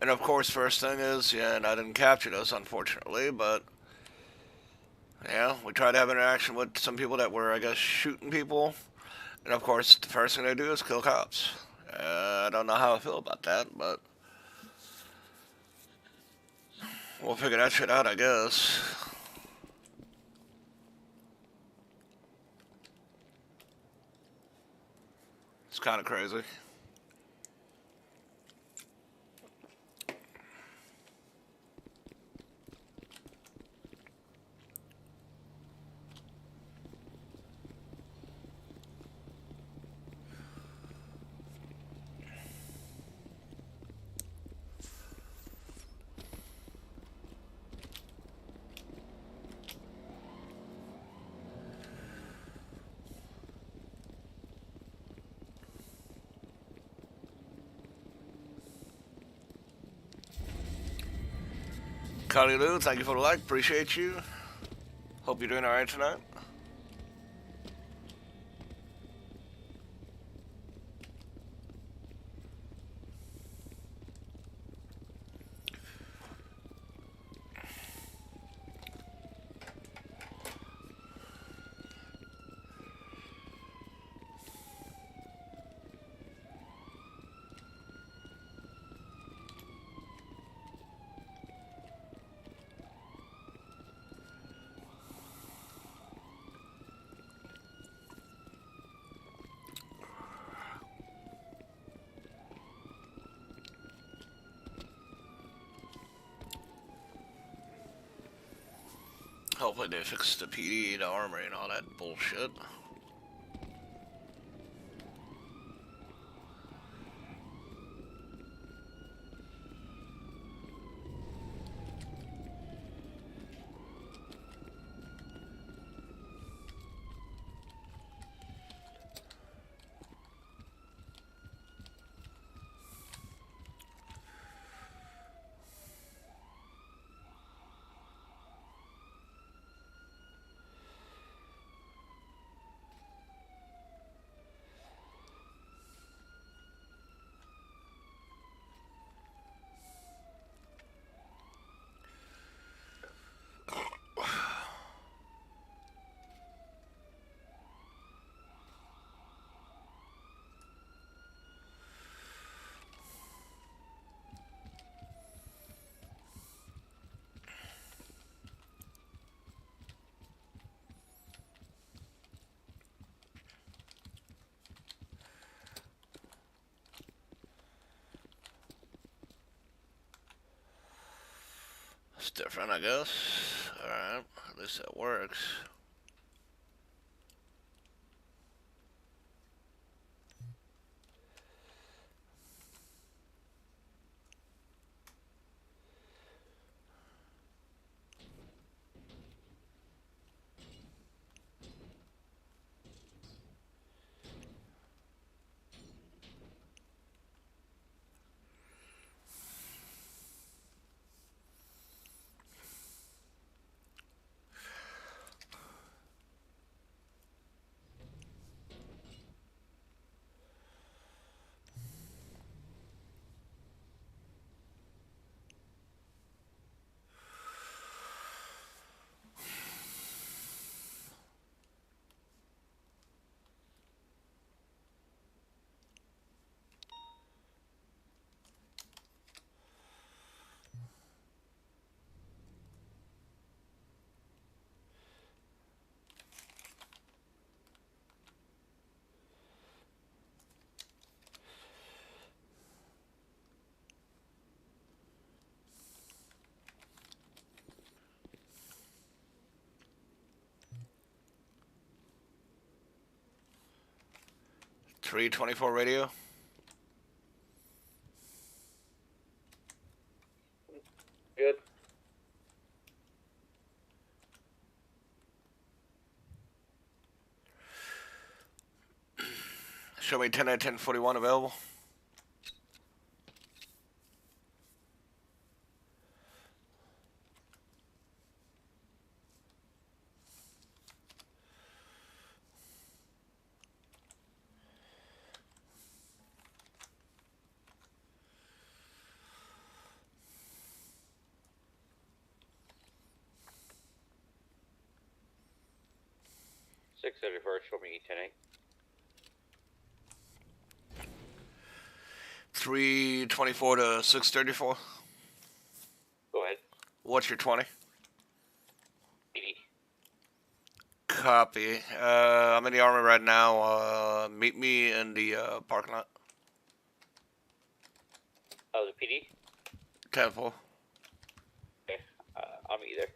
And of course, first thing is, yeah, and I didn't capture this, unfortunately, but yeah, we tried to have interaction with some people that were, I guess, shooting people. And of course, the first thing they do is kill cops. I don't know how I feel about that, but we'll figure that shit out, I guess. It's kind of crazy. Connie Lou, thank you for the like. Appreciate you. Hope you're doing alright tonight. Hopefully they fix the PD, the armory, and all that bullshit. 'It's different, I guess. Alright, at least it works. .324 radio. Good. Show me 10 at 1041 available. 634, show me 10-8. 324 to 634. Go ahead. What's your 20? 80. Copy. I'm in the army right now. Meet me in the parking lot. Oh, the PD? 10-4. Okay. I'll meet you there.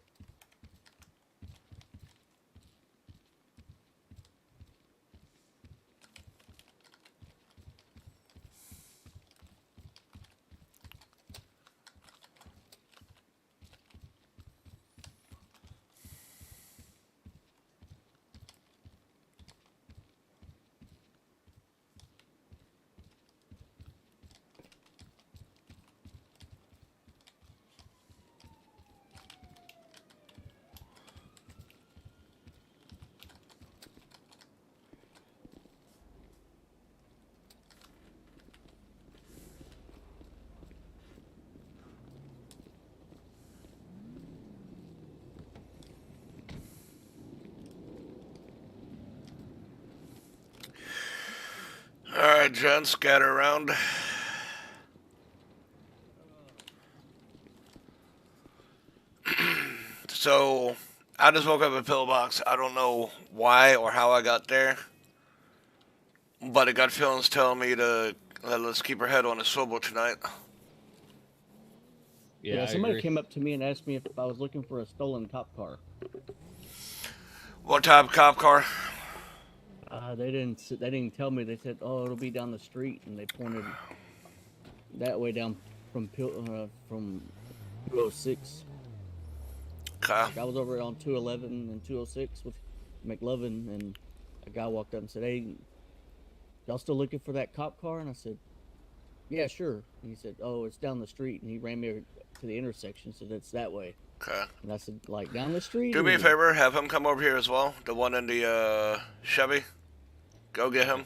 Alright, Jen, scatter around. So, I just woke up at Pillbox. I don't know why or how I got there, but a gut feeling's telling me to let's keep our head on a swivel tonight. Yeah, Yeah, somebody agree. came up to me and asked me if I was looking for a stolen cop car. What type of cop car? They didn't tell me. They said, "Oh, it'll be down the street," and they pointed that way down from 206. Okay. Like I was over on 211 and 206 with McLovin, and a guy walked up and said, "Hey, y'all still looking for that cop car?" And I said, "Yeah, sure." And he said, "Oh, it's down the street," and he ran me to the intersection, so that's that way. Okay. And I said, "Like down the street?" Do me a favor, have him come over here as well. The one in the Chevy. Go get him.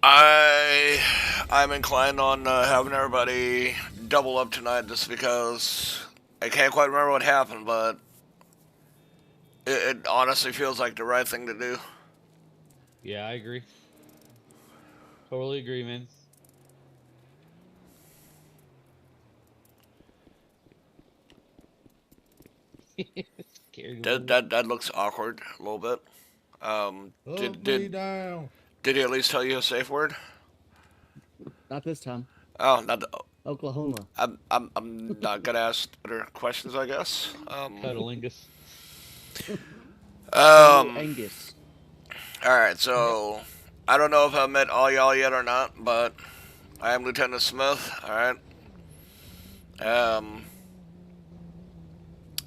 I'm inclined on having everybody double up tonight just because I can't quite remember what happened, but it honestly feels like the right thing to do. Yeah, I agree. Totally agree, man. That looks awkward a little bit. Did he at least tell you a safe word? Not this time. Oh, not the, Oklahoma. I'm not gonna ask other questions, I guess. Cuddlingus. Angus. All right, so I don't know if I've met all y'all yet or not, but I am Lieutenant Smith. All right.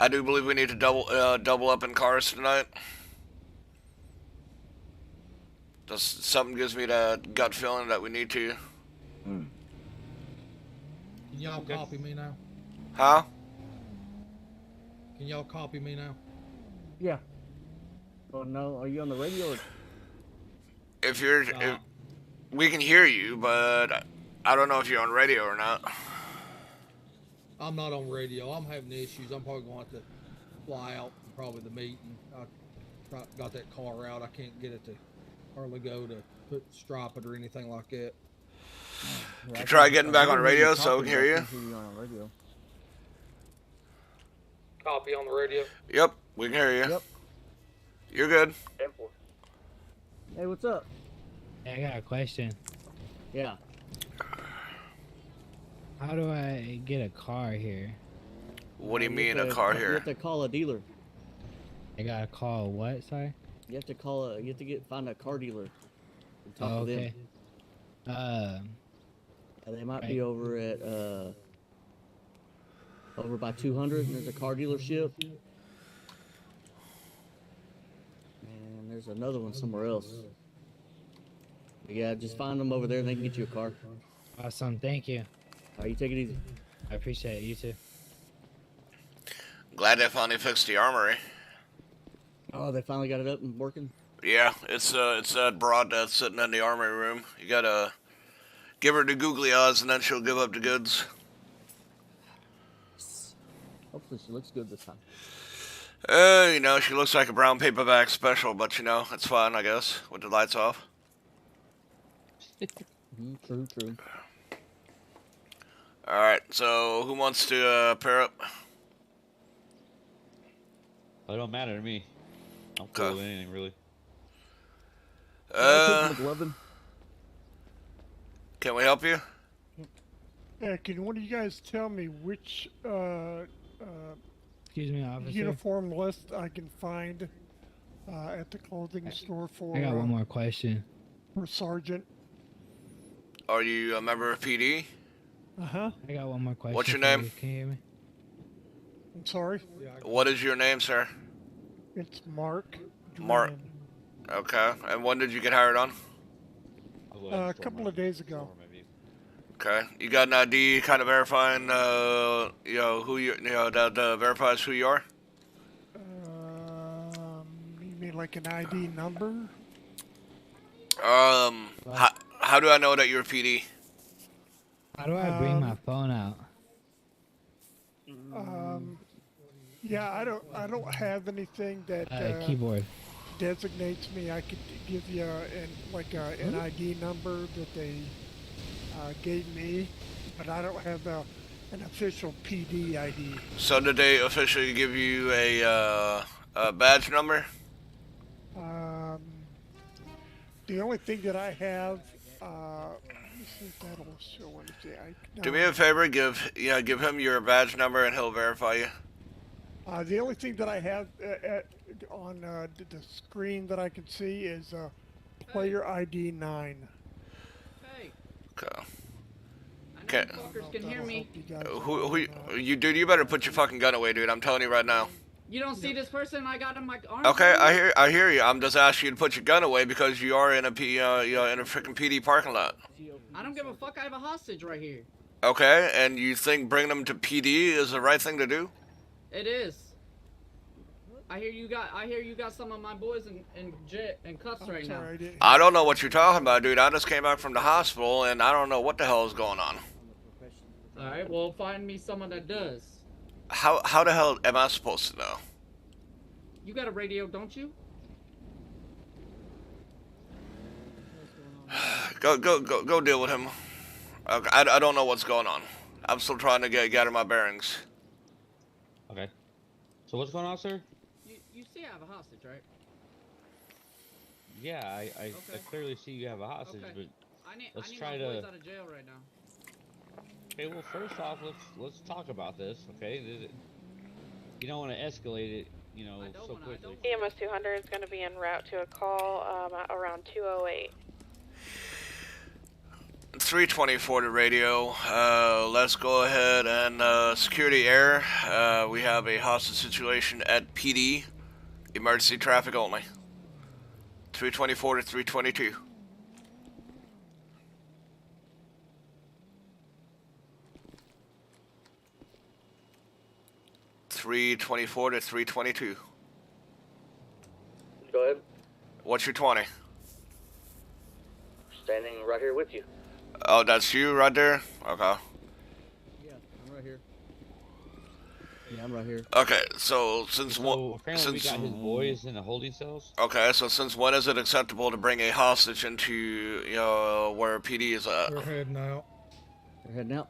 I do believe we need to double up in cars tonight. Just something gives me that gut feeling that we need to. Can y'all copy me now? Huh? Can y'all copy me now? Yeah. Oh no, are you on the radio? Or... If we can hear you, but I don't know if you're on radio or not. I'm not on radio. I'm having issues. I'm probably going to have to fly out for probably the meeting. I got that car out. I can't get it to hardly go to strap it or anything like that. Yeah, Try getting back on radio so we can hear you. On radio. Copy on the radio. Yep, we can hear you. Yep. You're good. 10-4. Hey, what's up? Hey, I got a question. Yeah. How do I get a car here? What do you mean have a to- car You here? have to call a dealer. I gotta call what? Sorry. You have to call a. You have to find a car dealer. And talk Oh, to okay. them. They might be right. over at over by 200. And there's a car dealership. And there's another one somewhere else. But yeah, just find them over there and they can get you a car. Awesome. Thank you. All right, you take it easy. I appreciate it. You too. Glad they finally fixed the armory. Oh, they finally got it up and working. Yeah, it's that broad that's sitting in the armory room. You gotta give her the googly eyes and then she'll give up the goods. Hopefully she looks good this time. You know, she looks like a brown paperback special, but you know, it's fun, I guess, with the lights off. True, true. Alright, so who wants to pair up? It don't matter to me. I'm cool Okay. with anything, really. I'll take McLovin. Can we help you? Yeah, can one of you guys tell me which Excuse me, officer. uniform list I can find at the clothing store I got one more question. for sergeant? Are you a member of PD? Uh-huh. I got one more question. What's your for name? you. Can you hear me? I'm sorry. What is your name, sir? It's Mark. Mark. Drennan. Okay. And when did you get hired on? I'll go ahead and A store couple my- of days ago. store my vehicle. Okay. You got an ID kind of verifying, you know, who you know, that verifies who you are? You mean like an ID number? How do I know that you're PD? How do I bring my phone out? Yeah, I don't have anything that Keyboard. designates me. I could give you an ID number that they gave me, but I don't have an official PD ID. So did they officially give you a badge number? The only thing that I have, let me see if that'll show anything. Do me a favor, give him your badge number and he'll verify you. The only thing that I have on the screen that I can see is player ID 9. Hey, Okay. I know Okay. you fuckers can hear me. You dude, you better put your fucking gun away, dude. I'm telling you right now. You don't see this person I got in my arm? Okay, I hear you. I'm just asking you to put your gun away because you are in a in a freaking PD parking lot. I don't give a fuck. I have a hostage right here. Okay, and you think bringing them to PD is the right thing to do? It is. I hear you got some of my boys in cuffs right now. Sorry, I didn't. I don't know what you're talking about, dude. I just came back from the hospital and I don't know what the hell is going on. All right, well, find me someone that does. How the hell am I supposed to know? You got a radio, don't you? Go deal with him. Okay, I don't know what's going on. I'm still trying to gather my bearings. Okay. So what's going on, sir? You see I have a hostage, right? Yeah, I Okay. clearly see you have a hostage, Okay. but I need Let's my try boys to- out of jail right now. okay. Well, first off, let's talk about this. Okay. You don't want to escalate it, you know, I don't so wanna- I quickly. don't- EMS 200 is going to be en route to a call at around 2:08. 324 to radio. Let's go ahead and security air. We have a hostage situation at PD. Emergency traffic only. 324 to 322. .324 to 322. Go ahead. What's your 20? Standing right here with you. Oh, that's you right there? Okay. Yeah, I'm right here. Yeah, I'm right here. Okay, so since So apparently we since got his boys in the holding cells. okay, so since when is it acceptable to bring a hostage into where PD is at? We're heading out. We're heading out.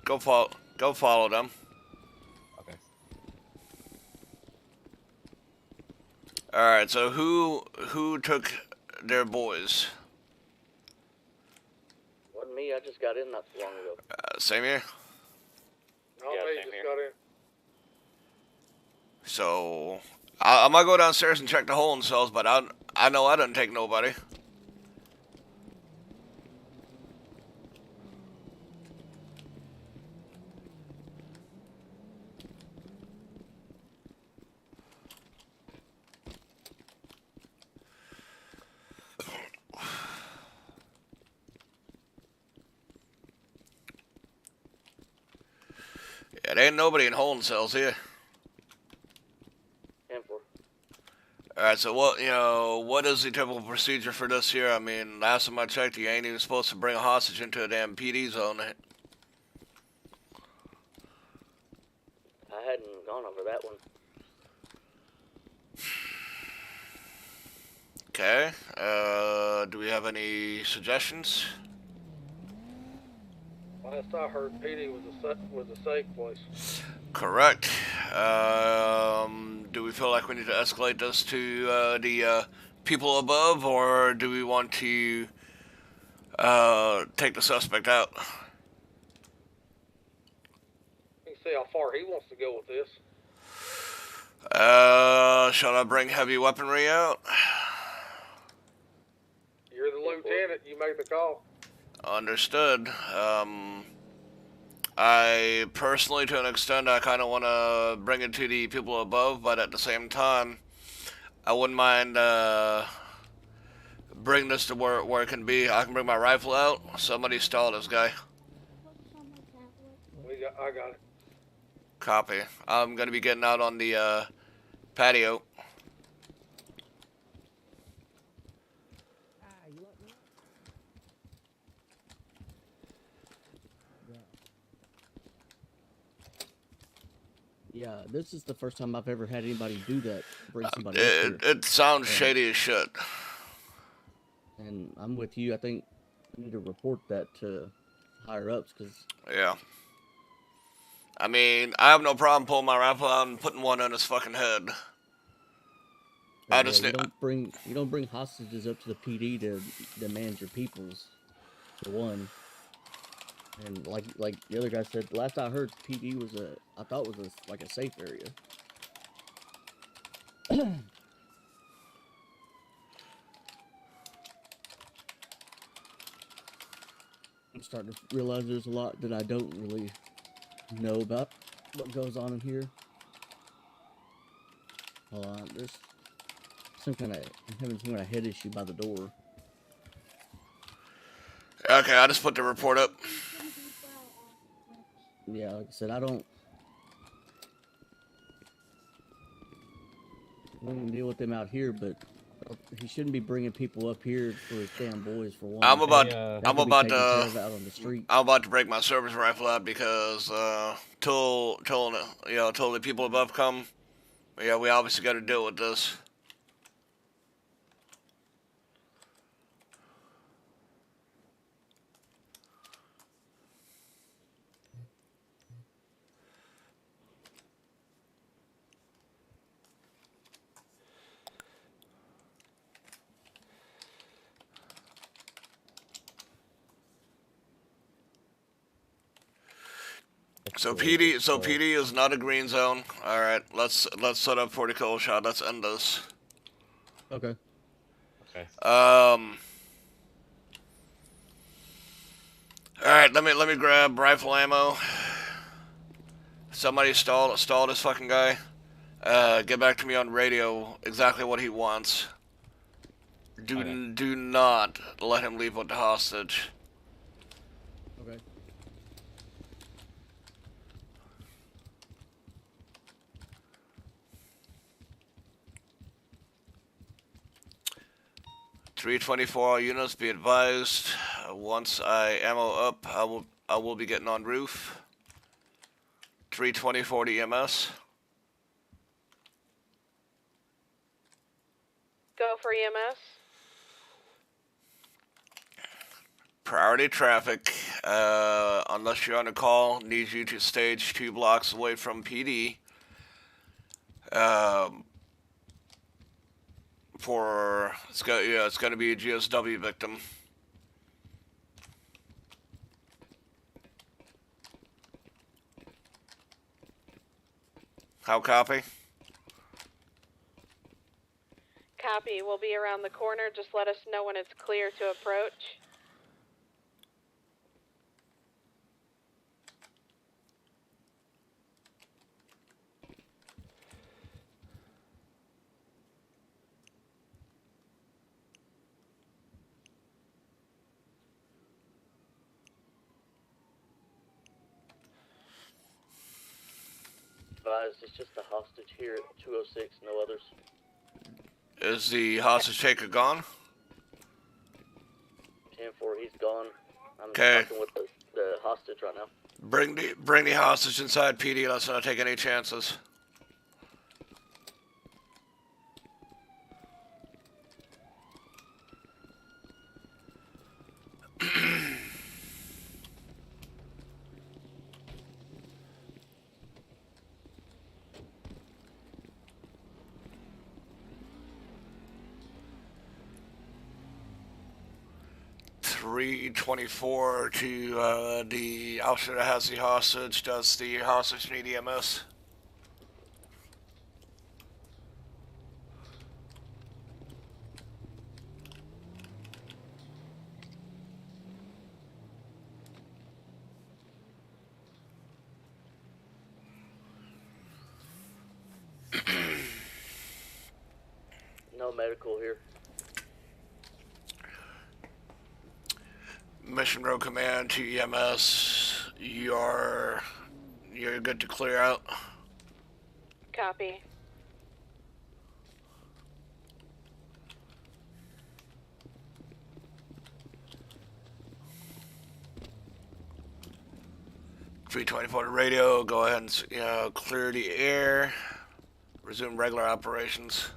Go follow them. Okay. All right, so who took their boys? Wasn't me. I just got in not too long ago. Same here. No, Yeah, they same just here. got in. So I might go downstairs and check the holding cells, but I know I didn't take nobody. Yeah, there ain't nobody in holding cells here. 10-4. Alright, so what is the typical procedure for this here? I mean, last time I checked, you ain't even supposed to bring a hostage into a damn PD zone. I hadn't gone on over that one. Okay. Do we have any suggestions? Last I heard, PD was a safe place. Correct. Do we feel like we need to escalate this to the people above, or do we want to take the suspect out? You can see how far he wants to go with this. Shall I bring heavy weaponry out? You're the lieutenant. You make the call. Understood. I personally, to an extent, I kind of want to bring it to the people above, but at the same time, I wouldn't mind bring this to where it can be. I can bring my rifle out. Somebody stall this guy. I got it. Copy. I'm gonna be getting out on the patio. Yeah, this is the first time I've ever had anybody do that. Bring somebody up It sounds shady as shit. And I'm with you. I think we need to report that to higher ups because. Yeah. I mean, I have no problem pulling my rifle out and putting one on his fucking head. I just you don't bring hostages up to the PD to demand your peoples, for one. And like the other guy said, last I heard, PD was I thought was like a safe area. I'm starting to realize there's a lot that I don't really know about what goes on in here. Hold on, there's I'm having some kind of head issue by the door. Okay, I just put the report up. Yeah, like I said, I don't even deal with them out here, but he shouldn't be bringing people up here for his damn boys. For one, I'm about to break my service rifle out because till the people above come, yeah, we obviously got to deal with this. So PD is not a green zone. All right, let's set up for the kill shot. Let's end this. Okay. Okay. All right, let me grab rifle ammo. Somebody stall this fucking guy. Get back to me on radio exactly what he wants. Do not let him leave with the hostage. Okay. .324 units, be advised. Once I ammo up, I will be getting on roof. 324 to EMS. Go for EMS. Priority traffic, unless you're on a call, needs you to stage 2 blocks away from PD. It's gonna be a GSW victim. How copy? Copy. We'll be around the corner. Just let us know when it's clear to approach. It's just a hostage here at 206, no others. Is the hostage taker gone? 10-4, he's gone. I'm Okay. talking with the hostage right now. Bring the hostage inside PD. Let's not take any chances. 324 to the officer that has the hostage. Does the hostage need EMS? No medical here. Mission Road Command to EMS. You're good to clear out. Copy. .324 to radio. Go ahead and clear the air. Resume regular operations.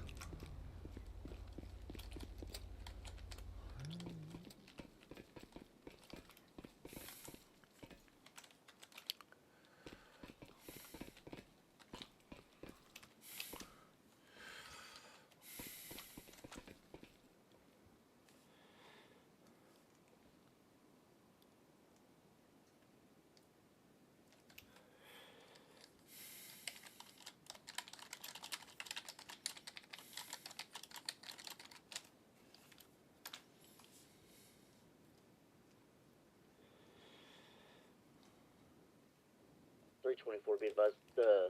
Be advised, the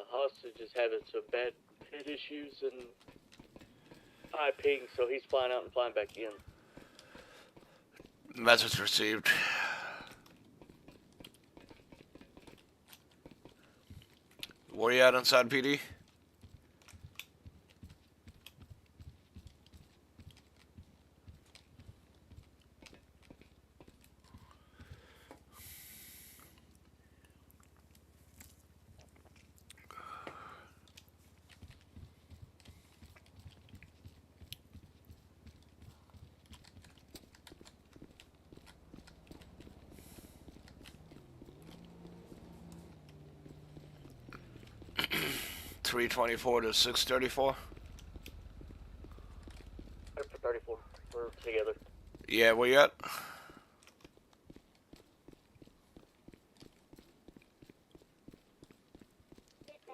hostage is having some bad head issues and high ping, so he's flying out and flying back in. Message received. Where you at inside PD? .324 to 634. For 34, we're together. Yeah, where you at?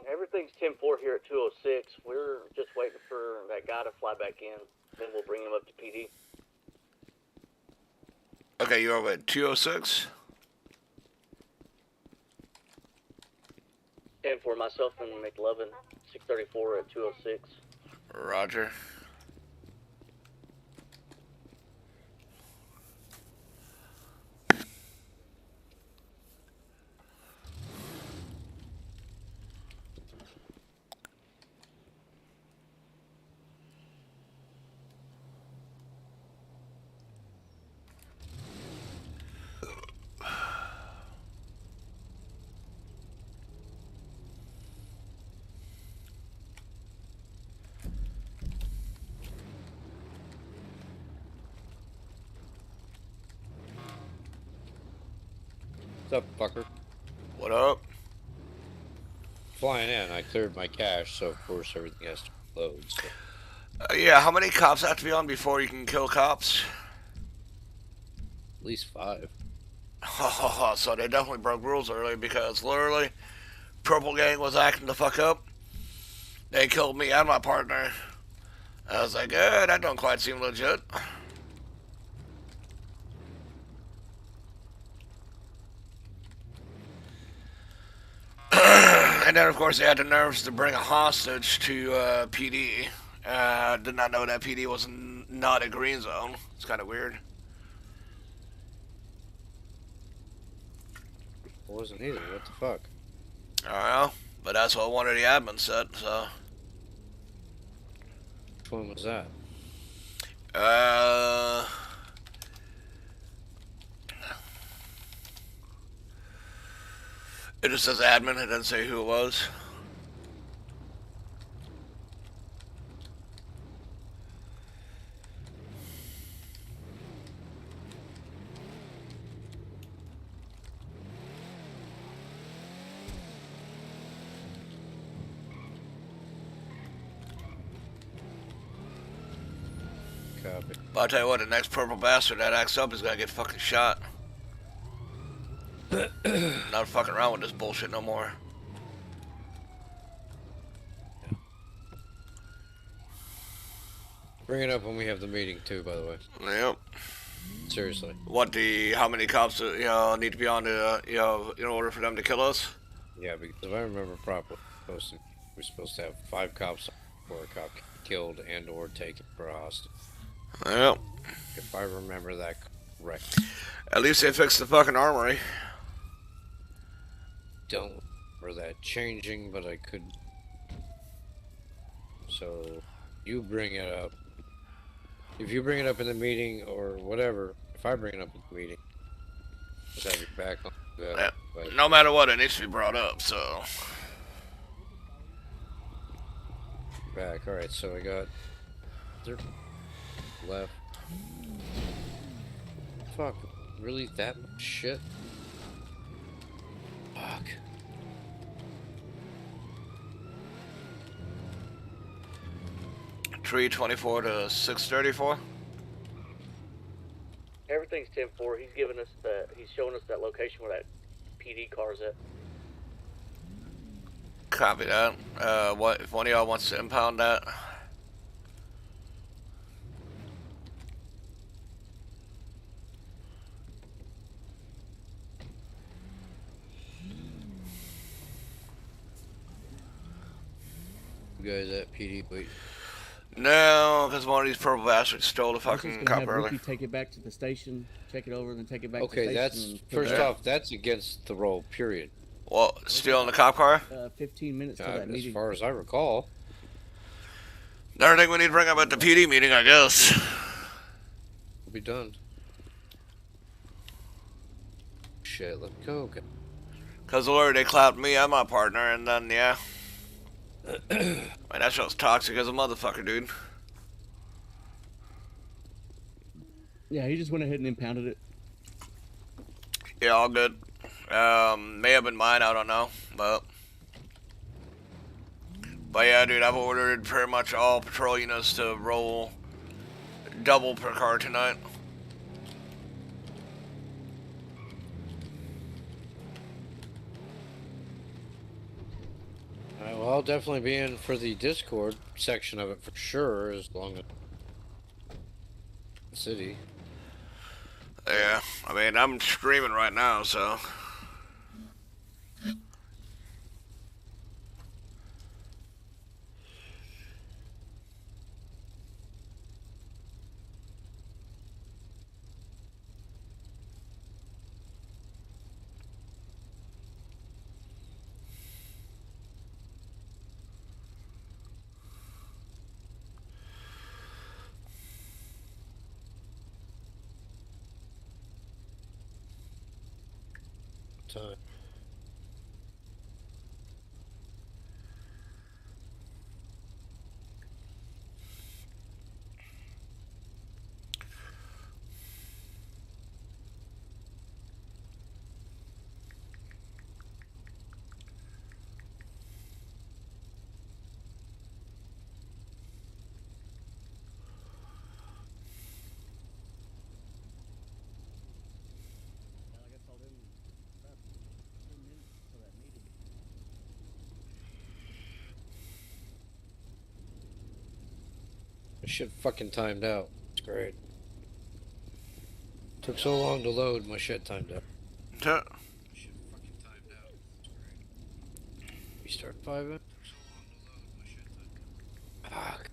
Everything's 10-4 here at 206. We're just waiting for that guy to fly back in. Then we'll bring him up to PD. Okay, you're over at 206. 10-4, myself and McLovin, 634 at 206. Roger. What's up, fucker? What up? Flying in, I cleared my cache, so of course everything has to load. So. Yeah, how many cops have to be on before you can kill cops? At least 5. So they definitely broke rules early because literally, Purple Gang was acting the fuck up. They killed me and my partner. I was like, that don't quite seem legit. And then, of course, they had the nerves to bring a hostage to PD. Did not know that PD was not a green zone. It's kind of weird. It wasn't either. What the fuck? I don't know, but that's what one of the admins said, so. Which one was that? It just says admin, it doesn't say who it was. copy. But I'll tell you what, the next purple bastard that acts up is gonna get fucking shot. Not fucking around with this bullshit no more. Bring it up when we have the meeting too, by the way. Yep. Seriously. How many cops, need to be on to, in order for them to kill us? Yeah, because if I remember properly, we're supposed to have 5 cops before a cop killed and or taken for a hostage. Yep. If I remember that correctly. At least they fixed the fucking armory. Don't remember that changing, but I could. So, you bring it up. If you bring it up in the meeting or whatever, if I bring it up in the meeting, just have your back on that. Yeah. But No matter what, it needs to be brought up, so. back. Alright, so I got. Left. Fuck. Really that much shit? Fuck. Tree 24 to 634. Everything's 10-4. He's giving us he's showing us that location where that PD car's at. Copy that. What if one of y'all wants to impound that? You guys at PD, wait. No, because one of these purple bastards stole the I was fucking just gonna cop have early. Ricky take it back to the station, check it over, and then take it back to Okay, the that's station. and put first it off, that's against the role, period. Well, stealing the cop car? 15 minutes to that As meeting. far as I recall. Another thing we need to bring up at the PD meeting, I guess. We'll be done. Shit, let's go. Okay. Because Lord, they clapped me and my partner, and then, yeah. Man, that show's toxic as a motherfucker, dude. Yeah, he just went ahead and impounded it. Yeah, all good. May have been mine, I don't know, but yeah, dude, I've ordered pretty much all patrol units to roll double per car tonight. Alright, well, I'll definitely be in for the Discord section of it for sure, as long as the city. Yeah, I mean, I'm screaming right now, so. Time. This shit fucking timed out. It's great. Took so long to load, my shit timed out. Huh. Shit fucking timed out. It's great. Restart 5 minutes. Took so long to load, my shit timed out. Fuck.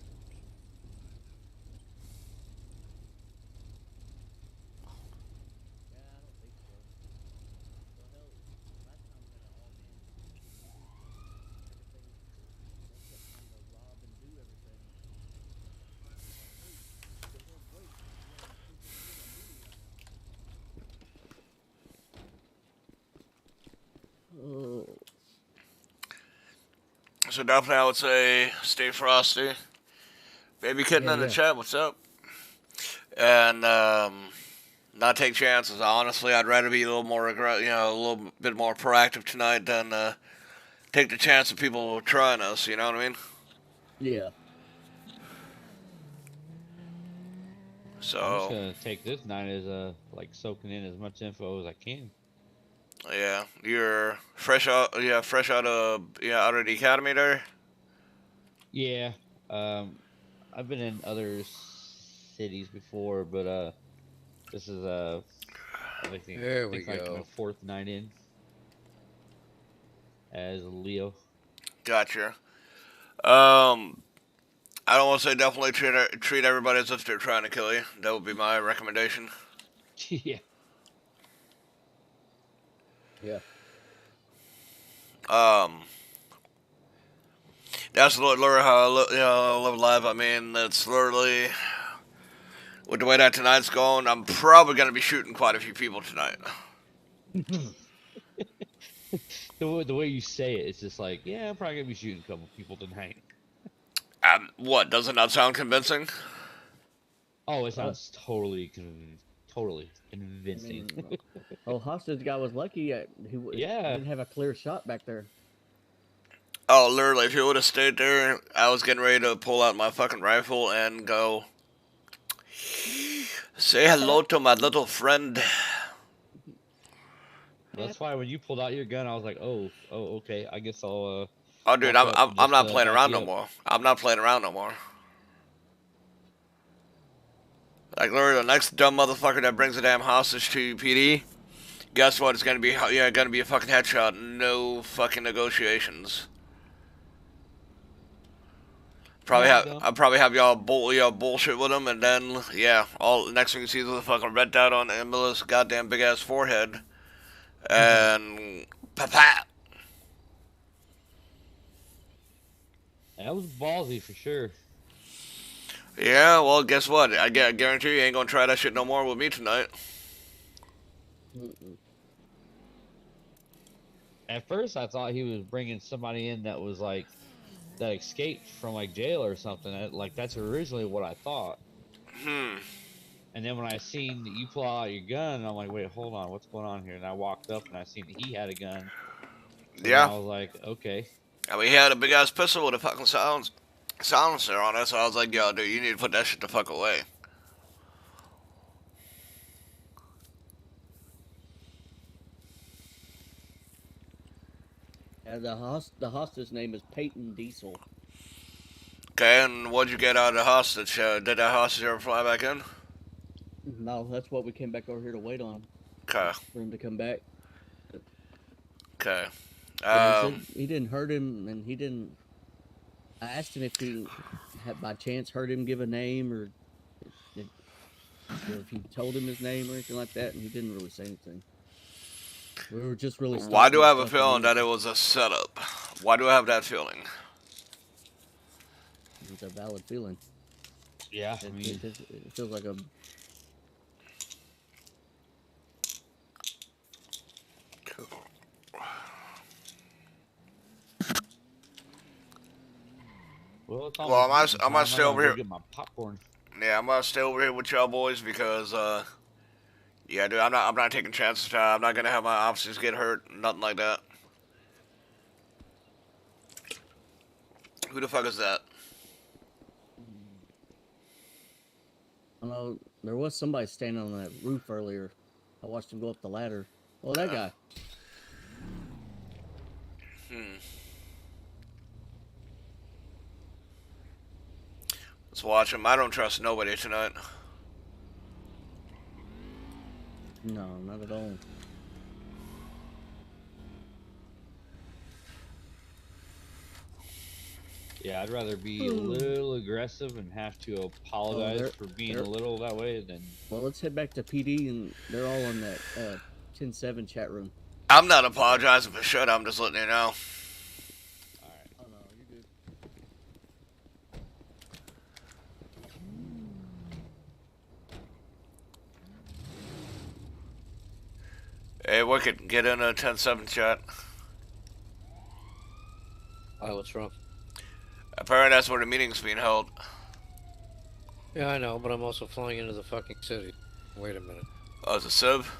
So definitely I would say stay frosty. Baby kitten in the chat, what's up? And not take chances. Honestly, I'd rather be a little more a little bit more proactive tonight than take the chance of people trying us, you know what I mean? Yeah. I'm just So gonna take this night as like soaking in as much info as I can. yeah, you're fresh out. Yeah, fresh out of out of the academy there. Yeah. Um, I've been in other cities before, but this is There we think like my go. fourth night in as Leo. Gotcha. Um, I don't want to say definitely treat everybody as if they're trying to kill you. That would be my recommendation. Yeah. Yeah. Um, that's literally how I live life. I mean, it's literally with the way that tonight's going. I'm probably gonna be shooting quite a few people tonight. The way you say it, it's just like, yeah, I'm probably gonna be shooting a couple people tonight. What does it not sound convincing? Oh, it Uh, sounds totally I convincing. mean, oh, hostage guy was lucky. Yeah. Didn't have a clear shot back there. Oh, literally, if you would have stayed there, I was getting ready to pull out my fucking rifle and go say hello to my little friend. That's why when you pulled out your gun, I was like, okay. I guess I'll Oh, dude, walk up and I'm just not playing back around you no up. more. I'm not playing around no more. Like, literally, the next dumb motherfucker that brings a damn hostage to PD, guess what? It's gonna be gonna be a fucking headshot. No fucking negotiations. That's dumb. I'll probably have y'all bullshit with him, and then all next thing you see is the fucking red dot on Emila's goddamn big ass forehead, and papa. That was ballsy for sure. Yeah, well, guess what? I guarantee you ain't gonna try that shit no more with me tonight. At first, I thought he was bringing somebody in that was like that escaped from like jail or something. Like that's originally what I thought. Hmm. And then when I seen that you pull out your gun, I'm like, wait, hold on, what's going on here? And I walked up and I seen that he had a gun. So then Yeah. I was like, okay. I mean, he had a big ass pistol with a fucking silencer on it, so I was like, yo, dude, you need to put that shit the fuck away. The hostage name is Peyton Diesel. Okay, and what'd you get out of the hostage? Did that hostage ever fly back in? No, that's what we came back over here to wait on Okay. for him to come back. Okay. Yeah, he said he didn't hurt him, and he didn't. I asked him if he had by chance heard him give a name or if he told him his name or anything like that, and he didn't really say anything. We were just really. Why do I have a stuff feeling and that it was a setup? Why do I have that feeling? It's a valid feeling. Yeah, I mean, it feels like a. well, it's Well, almost eating I might time. stay I gotta over go here. get my popcorn. Yeah, I'm gonna stay over here with y'all boys because, yeah, dude, I'm not taking chances. I'm not gonna have my officers get hurt, nothing like that. Who the fuck is that? I know there was somebody standing on that roof earlier. I watched him go up the ladder. Oh, that guy. Let's watch him. I don't trust nobody tonight. No, not at all. Yeah, I'd rather be a little aggressive and have to apologize for being a little that way than. Well, let's head back to PD, and they're all in that 10-7 chat room. I'm not apologizing for shit. I'm just letting you know. Oh no, you're good. Hey, Wicked, get in a 10-7 chat. Why, what's wrong? Apparently that's where the meeting's being held. Yeah, I know, but I'm also flying into the fucking city. Wait a minute. Oh, it's a Civ?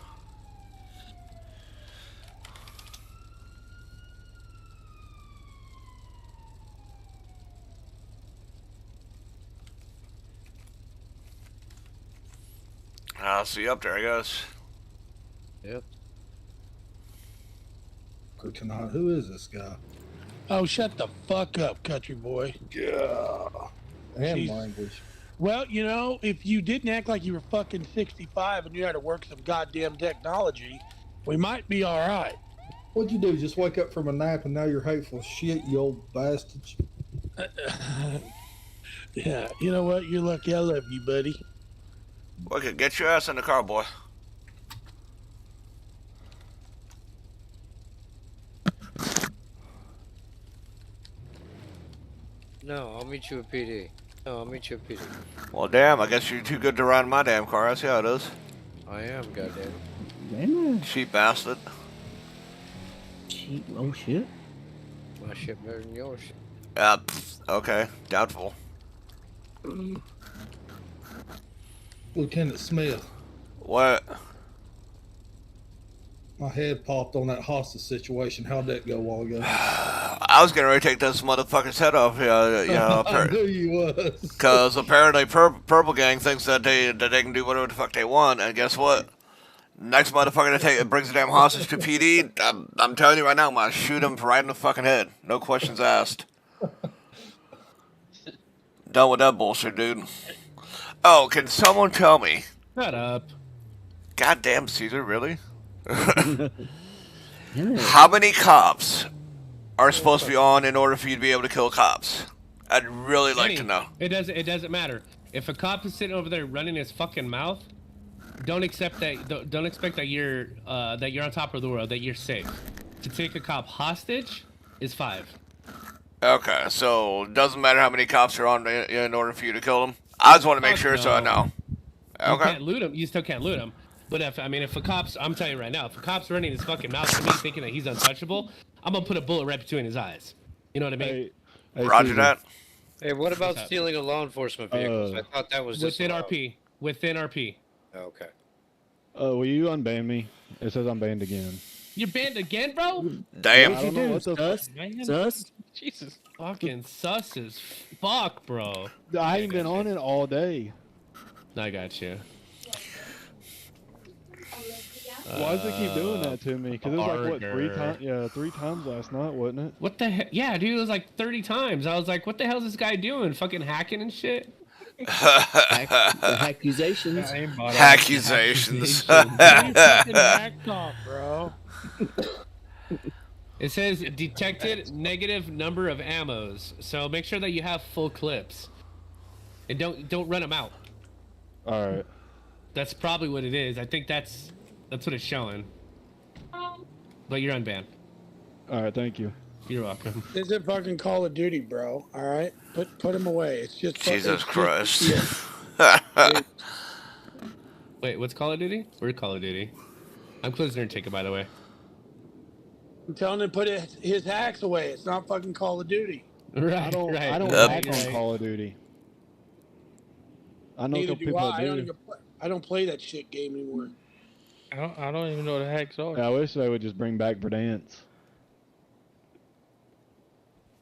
I'll see you up there, I guess. Yep. For tonight, who is this guy? Oh, shut the fuck up, country boy. Yeah. And Jesus. language. Well, you know, if you didn't act like you were fucking 65 and you had to work some goddamn technology, we might be all right. What'd you do? Just wake up from a nap and now you're hateful shit, you old bastard. Yeah, you know what? You're lucky I love you, buddy. Okay, get your ass in the car, boy. No, I'll meet you at PD. No, I'll meet you at PD. Well, damn, I guess you're too good to ride in my damn car. I see how it is. I am, goddamn. Damn. Cheap bastard. Cheap. Oh shit. My shit better than yours. Okay, doubtful. Lieutenant Smith, What? my head popped on that hostage situation. How'd that go a while ago? I was getting ready to take this motherfucker's head off, you know, I knew you was. because apparently Purple Gang thinks that they can do whatever the fuck they want, and guess what? Next motherfucker that brings a damn hostage to PD, I'm telling you right now, I'm gonna shoot him right in the fucking head. No questions asked. Done with that bullshit, dude. Oh, can someone tell me? Shut up. Goddamn, Caesar, really? How many cops are supposed to be on in order for you to be able to kill cops? I'd really like to know. It doesn't matter. If a cop is sitting over there running his fucking mouth, don't expect that. Don't expect that you're on top of the world. That you're safe. To take a cop hostage is 5. Okay, so it doesn't matter how many cops are on in order for you to kill them. I just want to make sure so I know. You Okay. can't loot him. You still can't loot him. But if a cop's, I'm telling you right now, if a cop's running his fucking mouth to me thinking that he's untouchable, I'm gonna put a bullet right between his eyes. You know what I mean? Roger that. Hey, what about What's up? stealing a law enforcement vehicle? I thought that was just Within allowed. RP. Within RP. Okay. Will you unban me? It says I'm banned again. You're banned again, bro? Damn. What'd you do, sus? Man. Sus? Jesus. Fucking sus as fuck, bro. I ain't been on it all day. I got you. Why does it keep doing that to me? Because it was like, what, 3 Arger. times? Yeah, 3 times last night, wasn't it? What the heck? Yeah, dude, it was like 30 times. I was like, what the hell is this guy doing? Fucking hacking and shit? Accusations. Accusations. bro. It says detected negative number of ammos. So make sure that you have full clips. And don't run them out. All right. That's probably what it is. I think that's what it's showing. But you're unbanned. All right, thank you. You're welcome. This is fucking Call of Duty, bro. All right, put him away. It's just Jesus Christ. Wait, what's Call of Duty? We're Call of Duty. I'm closing your ticket, by the way. I'm telling him to put his hacks away. It's not fucking Call of Duty. Right, I don't Yep. hack on Call of Duty. I know Neither some do people I. that do. I don't play that shit game anymore. I don't even know what the hacks are. Yeah, I wish they would just bring back Verdance.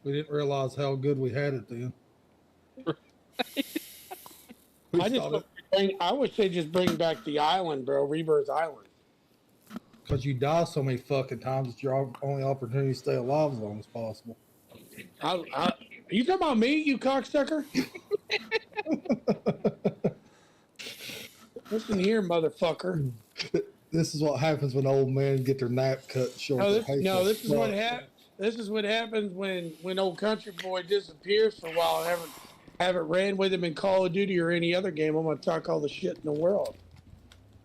We didn't realize how good we had it then. I wish they just bring back the island, bro. Rebirth Island. Because you die so many fucking times, it's your only opportunity to stay alive as long as possible. You talking about me, you cocksucker? Listen here, motherfucker. This is what happens when old men get their nap cut short. This is what happens. This is what happens when old country boy disappears for a while. I haven't ran with him in Call of Duty or any other game. I'm gonna talk all the shit in the world.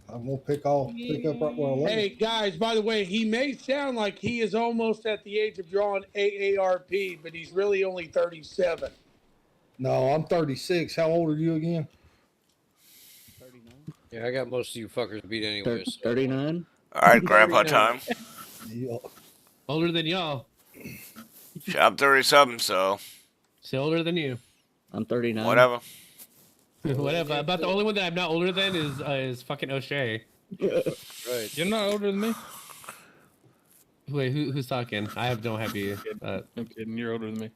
I'm gonna pick up right where I left. Hey guys, by the way, he may sound like he is almost at the age of drawing AARP, but he's really only 37. No, I'm 36. How old are you again? 39. Yeah, I got most of you fuckers beat anyway. So. 39. All right, grandpa time. Yeah. Older than y'all. I'm 37, so Still older than you. I'm 39. whatever. Whatever. About the only one that I'm not older than is fucking O'Shea. Right. You're not older than me. Wait, who's talking? I don't have you. I'm kidding. You're older than me.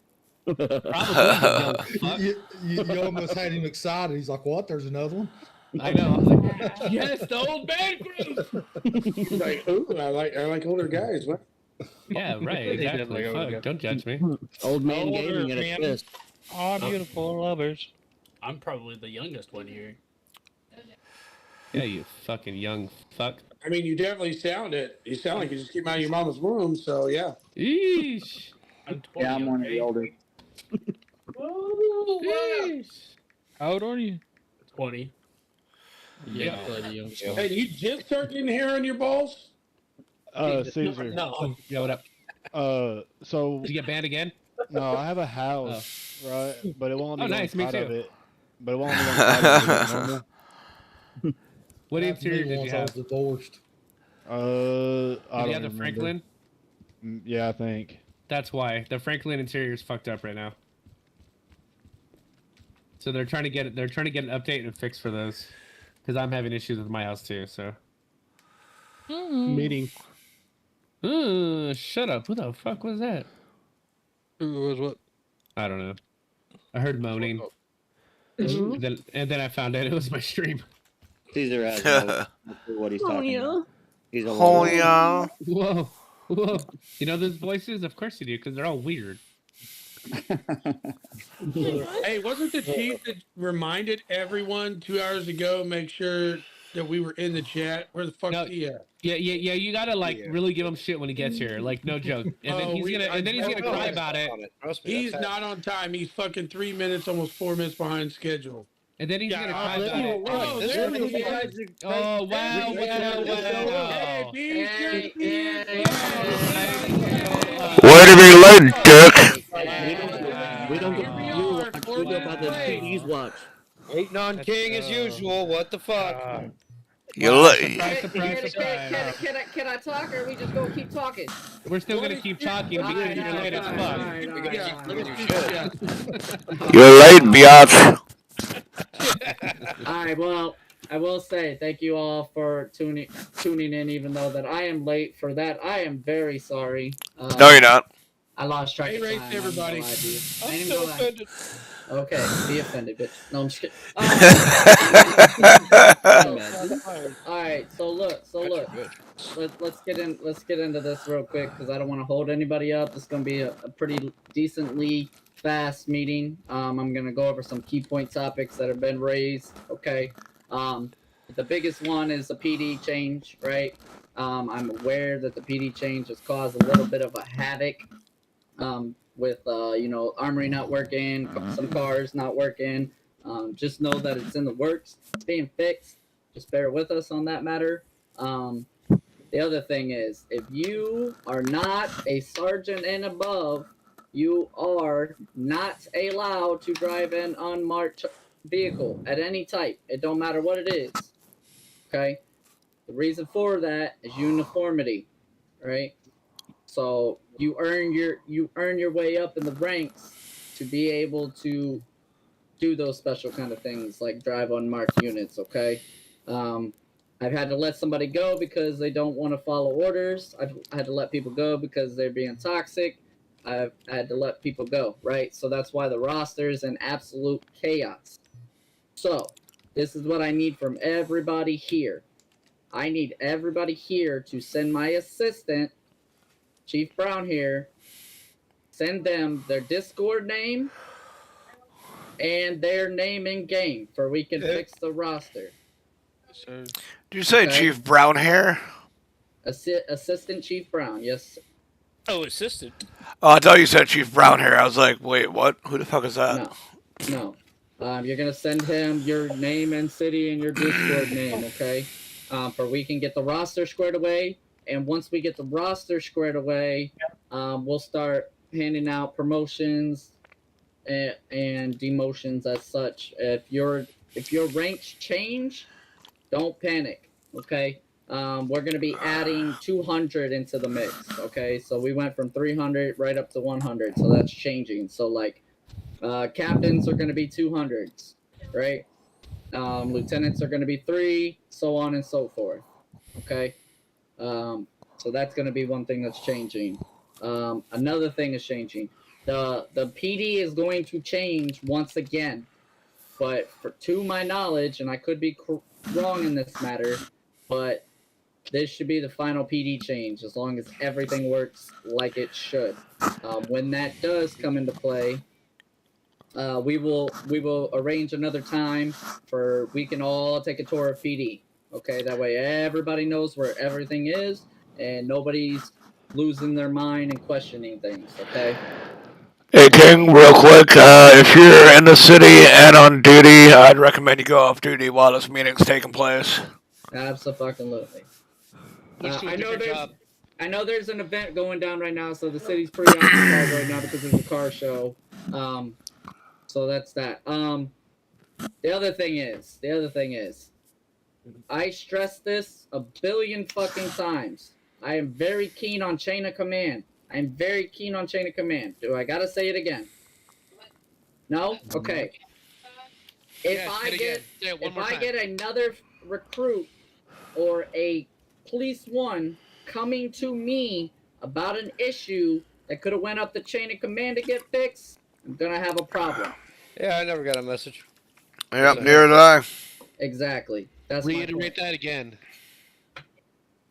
Probably. You almost had him excited. He's like, "What? There's another one." I know. I was like, yes, the old man group. He's like, ooh, I like older guys. What? Yeah, right. He does Exactly. like older Fuck, guys. don't judge me. Old man Older gaming at man. its best. Aw, beautiful lovers. I'm probably the youngest one here. Yeah, you fucking young fuck. I mean, you definitely sound it. You sound like you just came out of your mama's womb. So yeah. Eesh. I'm 20. Yeah, I'm one of the older. Eesh. How old are you? 20. Yeah. Hey, you just start getting hair on your balls? Caesar. No. Yeah, what up? So Did you get banned again? no, I have a house, right? But it won't let me Oh, go nice, me inside of too. it. But it won't let me go inside of it like normal. What Happened to me interior did you once I was have? divorced. I Did don't you have the remember. Franklin? Yeah, I think. That's why the Franklin interior is fucked up right now. So they're trying to get an update and fix for those, because I'm having issues with my house too. So. Meeting. Shut up! Who the fuck was that? Who was what? I don't know. I heard moaning. And then I found out it was my stream. Caesar has no clue what he's talking about. He's a Oh yeah. Whoa, whoa! You know those voices? Of course you do, because they're all weird. Hey, wasn't the chief that reminded everyone 2 hours ago, make sure that we were in the chat? Where the fuck's No, he at? Yeah. You gotta really give him shit when he gets here. Like no joke. And then he's gonna cry about it. He's not on time. He's fucking 3 minutes, almost 4 minutes behind schedule. And then he's gonna cry oh, about it. oh, there he is. Oh wow! Hey, Way to be late, Dick. We don't go by your watch. We go by the PD's watch. Waiting on King as usual. What the fuck? You Wow, li- surprise. Can I talk, or we just gonna keep talking? We're still gonna keep talking because you're late as fuck. You're late, biatch. All right. Well, I will say thank you all for tuning in, even though that I am late. For that, I am very sorry. No, you're not. I lost track Hey, of race time. everybody. I'm still offended. Okay, be offended, bitch. No, I'm just kidding. All right, so look. Let's get into this real quick because I don't want to hold anybody up. This is gonna be a pretty decently fast meeting. I'm gonna go over some key point topics that have been raised. Okay. The biggest one is the PD change, right? I'm aware that the PD change has caused a little bit of a havoc. With armory not working, some cars not working. Just know that it's in the works. It's being fixed. Just bear with us on that matter. The other thing is, if you are not a sergeant and above, you are not allowed to drive an unmarked vehicle at any type. It don't matter what it is. Okay? The reason for that is uniformity, right? So you earn your way up in the ranks to be able to do those special kind of things like drive unmarked units. Okay, I've had to let somebody go because they don't want to follow orders. I've had to let people go because they're being toxic. I've had to let people go. Right, so that's why the roster is in absolute chaos. So this is what I need from everybody here. I need everybody here to send my assistant, Chief Brown here, send them their Discord name and their name in game for we can fix the roster. Did you say Chief Brown hair? Assistant Chief Brown, yes. Oh, assistant. Oh, I thought you said Chief Brown hair. I was like, wait, what? Who the fuck is that? No. You're gonna send him your name and city and your Discord name, okay? For we can get the roster squared away. And once we get the roster squared away, we'll start handing out promotions and demotions as such. If your ranks change, don't panic. Okay, we're gonna be adding 200 into the mix. Okay, so we went from 300 right up to 100, so that's changing. So like, captains are gonna be 200s, right? Lieutenants are gonna be 3, so on and so forth. Okay. So that's going to be one thing that's changing. Another thing is changing. The PD is going to change once again. but to my knowledge, and I could be wrong in this matter, but this should be the final PD change as long as everything works like it should. When that does come into play, we will arrange another time for we can all take a tour of PD. Okay, that way everybody knows where everything is and nobody's losing their mind and questioning things. Okay. Hey King, real quick, if you're in the city and on duty, I'd recommend you go off duty while this meeting's taking place. Absolutely. Switch to a I know different there's job. I know there's an event going down right now, so the city's pretty occupied right now because there's a car show. So that's that. The other thing is, I stress this a billion fucking times. I am very keen on chain of command. I'm very keen on chain of command. Do I gotta say it again? No? Okay. If I get another recruit or a police one coming to me about an issue that could have went up the chain of command to get fixed, I'm gonna have a problem. Yeah, I never got a message. Yep, neither did I. Exactly. That's Reiterate that again.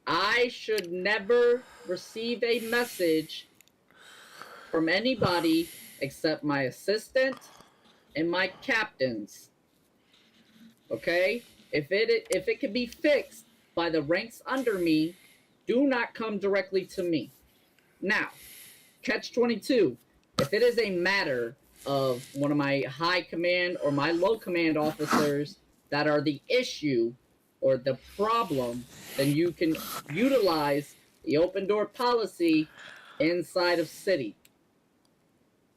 I should never receive a message from anybody except my assistant and my captains. Okay? If it can be fixed by the ranks under me, do not come directly to me. Now, catch 22. If it is a matter of one of my high command or my low command officers that are the issue or the problem, then you can utilize the open door policy inside of city.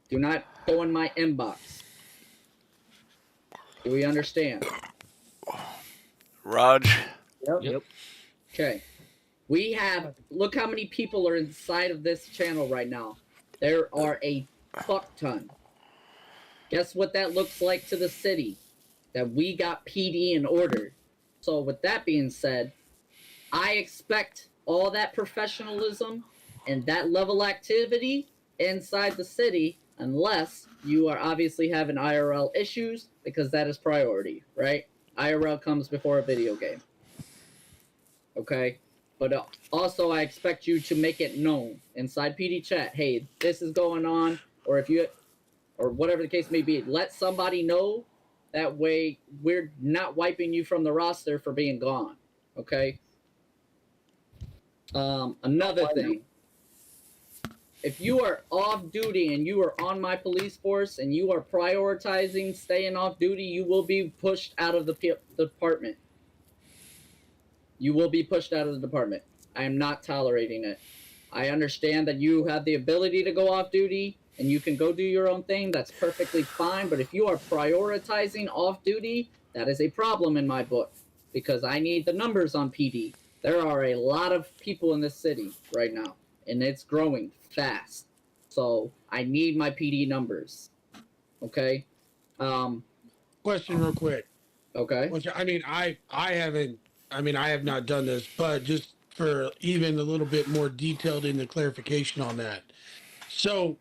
Do not go in my inbox. Do we understand? Raj? Yep. Okay. We have, look how many people are inside of this channel right now. There are a fuck ton. Guess what that looks like to the city? That we got PD in order. So with that being said, I expect all that professionalism and that level activity inside the city, unless you are obviously having IRL issues, because that is priority, right? IRL comes before a video game. Okay? But also I expect you to make it known inside PD chat, hey, this is going on, or if you, or whatever the case may be, let somebody know. That way we're not wiping you from the roster for being gone. Okay? Another thing. If you are off duty and you are on my police force and you are prioritizing staying off duty, you will be pushed out of the department. You will be pushed out of the department. I am not tolerating it. I understand that you have the ability to go off duty and you can go do your own thing. That's perfectly fine. But if you are prioritizing off duty, that is a problem in my book because I need the numbers on PD. There are a lot of people in this city right now and it's growing fast. So I need my PD numbers. Okay. Question real quick. Okay. Which, I mean, I have not done this, but just for even a little bit more detailed in the clarification on that. So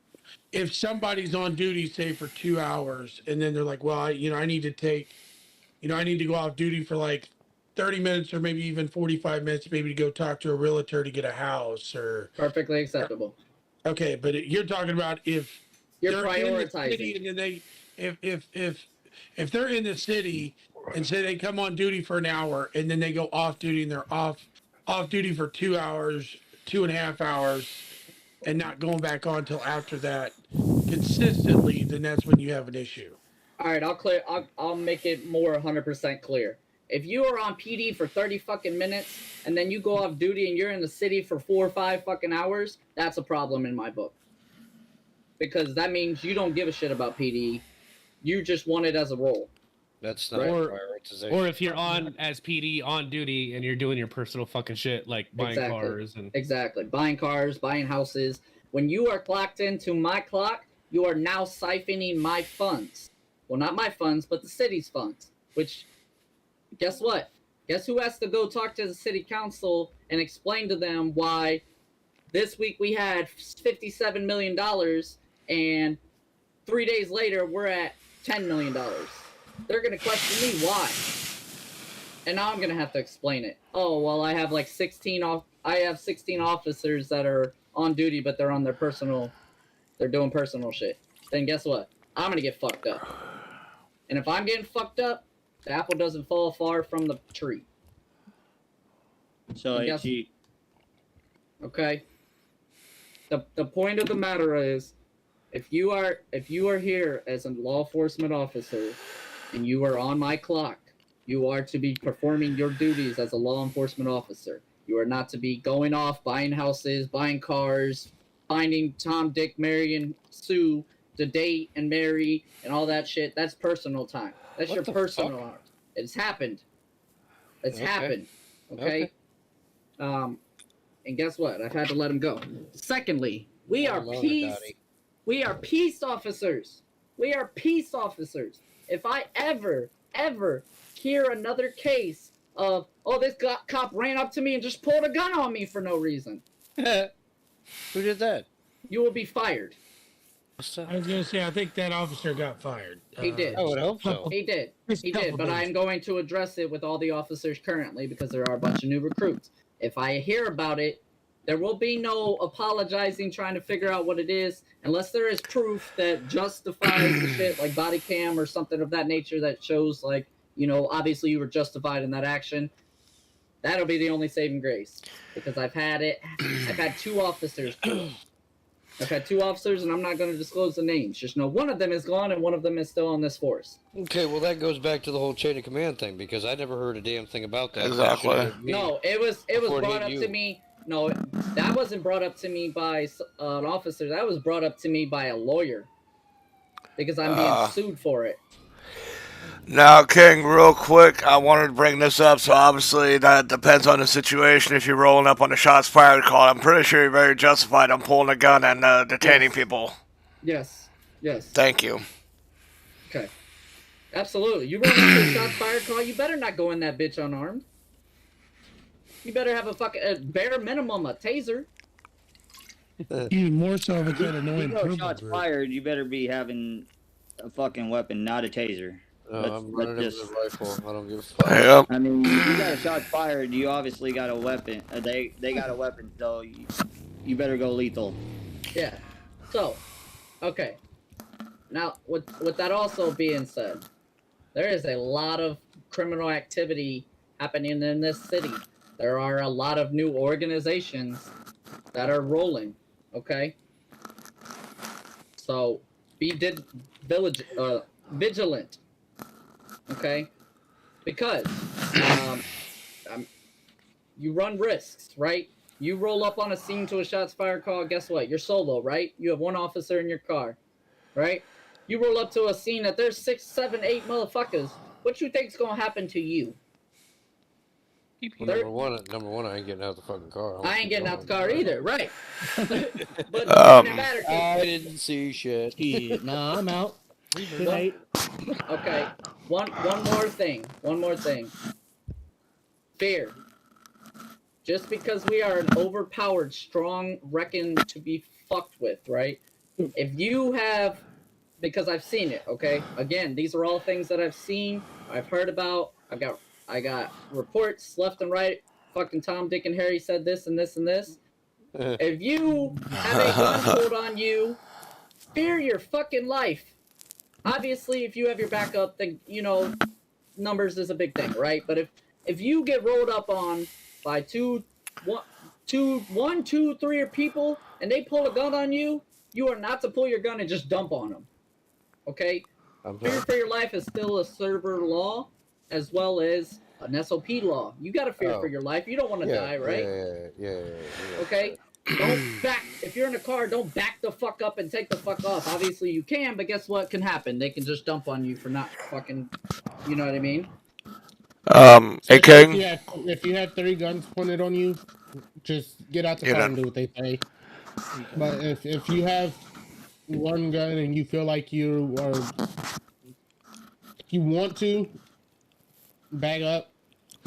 if somebody's on duty, say for 2 hours, and then they're like, well, I need to go off duty for like 30 minutes or maybe even 45 minutes, maybe to go talk to a realtor to get a house or. Perfectly acceptable. Okay. But you're talking about if you're they're prioritizing in the city and then if they're in the city and say they come on duty for an hour and then they go off duty and they're off duty for 2 hours, 2.5 hours, and not going back on until after that consistently, then that's when you have an issue. All right, I'll make it more 100% clear. If you are on PD for 30 fucking minutes and then you go off duty and you're in the city for 4 or 5 fucking hours, that's a problem in my book. Because that means you don't give a shit about PD. You just want it as a role. That's not prioritization. Or if you're on as PD on duty and you're doing your personal fucking shit like buying cars and buying cars, buying houses. When you are clocked into my clock, you are now siphoning my funds. Well, not my funds, but the city's funds. Which, guess what? Guess who has to go talk to the city council and explain to them why this week we had $57 million and 3 days later we're at $10 million. they're gonna question me why. And now I'm gonna have to explain it. Oh well, I have like 16 officers that are on duty, but they're on their personal. They're doing personal shit. Then guess what? I'm gonna get fucked up. And if I'm getting fucked up, the apple doesn't fall far from the tree. So okay. The point of the matter is, if you are here as a law enforcement officer, and you are on my clock, you are to be performing your duties as a law enforcement officer. You are not to be going off buying houses, buying cars, finding Tom, Dick, Mary, and Sue to date and marry and all that shit. That's personal time. That's What your the personal fuck? art. It's happened. It's Okay. happened. Okay? And guess what? I've had to let him go. Secondly, we are peace. We are peace officers. We are peace officers. If I ever hear another case of, oh, this cop ran up to me and just pulled a gun on me for no reason, who did that? You will be fired. I was gonna say, I think that officer got fired. He did. I would hope so. He did. He did. couple But days. I'm going to address it with all the officers currently because there are a bunch of new recruits. If I hear about it, there will be no apologizing, trying to figure out what it is, unless there is proof that justifies the shit, like body cam or something of that nature that shows, like, you know, obviously you were justified in that action. That'll be the only saving grace. Because I've had 2 officers do it. I've had 2 officers, and I'm not going to disclose the names. Just know one of them is gone, and one of them is still on this force. Okay, well that goes back to the whole chain of command thing because I never heard a damn thing about that. Exactly. No, it was brought up to me. No, that wasn't brought up to me by an officer. That was brought up to me by a lawyer because I'm being sued for it. Now, King, real quick, I wanted to bring this up. So obviously that depends on the situation. If you're rolling up on a shots fired call, I'm pretty sure you're very justified on pulling a gun and detaining people. Yes. Yes. Thank you. Okay. Absolutely. You roll into a shots fired call, you better not go in that bitch unarmed. You better have a bare minimum a taser. Even more so if it's that annoying You go purple shots group. fired, you better be having a fucking weapon, not a taser. I'm running let's with a rifle. I don't give a fuck. Yep. I mean, you got a shot fired, you obviously got a weapon. They got a weapon, so you better go lethal. Yeah. So, okay. Now, with that also being said, there is a lot of criminal activity happening in this city. There are a lot of new organizations that are rolling. Okay. So, be vigilant. Okay, because you run risks, right? You roll up on a scene to a shots fired call. Guess what? You're solo, right? You have 1 officer in your car, right? You roll up to a scene that there's 6, 7, 8 motherfuckers. What you think's gonna happen to you? Well, number one, I ain't getting out the fucking car. I ain't getting out the car either, right? But I didn't see shit. Nah, I'm out. Good night. Okay. One more thing. Fear. Just because we are an overpowered, strong, reckoned to be fucked with, right? If you have, because I've seen it, okay? Again, these are all things that I've seen, I've heard about. I got reports left and right. Fucking Tom, Dick, and Harry said this and this and this. If you have a gun pulled on you, fear your fucking life. Obviously, if you have your backup, then, you know, numbers is a big thing, right? But if you get rolled up on by 1, 2, 3 people, and they pull a gun on you, you are not to pull your gun and just dump on them. Okay? Fear for your life is still a server law, as well as an SOP law. You got to fear for your life. You don't want to die, right? Yeah. Okay? Don't back. If you're in a car, don't back the fuck up and take the fuck off. Obviously, you can, but guess what can happen? They can just dump on you for not fucking. You know what I mean? Hey, King. If you have 3 guns pointed on you, just get out the car and do what they say. But if you have 1 gun and you feel like you want to bag up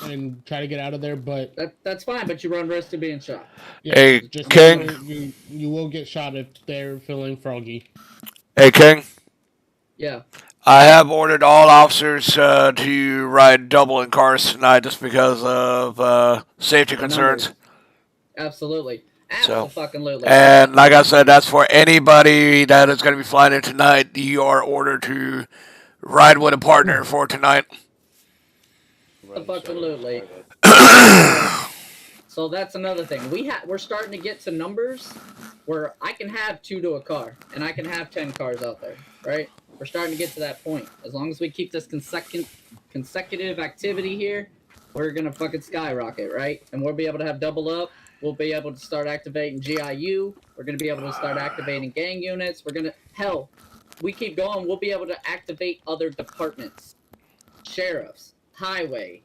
and try to get out of there, but that's fine. But you run risk of being shot. Yeah, hey, just King. You will get shot if they're feeling froggy. Hey, King. Yeah. I have ordered all officers to ride double in cars tonight just because of safety The concerns. numbers. Absolutely. So, Absolutely. and like I said, that's for anybody that is going to be flying in tonight. You are ordered to ride with a partner for tonight. Absolutely. So that's another thing. We're starting to get to numbers where I can have 2 to a car and I can have 10 cars out there, right? We're starting to get to that point. As long as we keep this consecutive activity here, we're gonna fucking skyrocket, right? And we'll be able to have double up. We'll be able to start activating GIU. We're gonna be able to start activating gang units. We keep going. We'll be able to activate other departments, sheriffs, highway,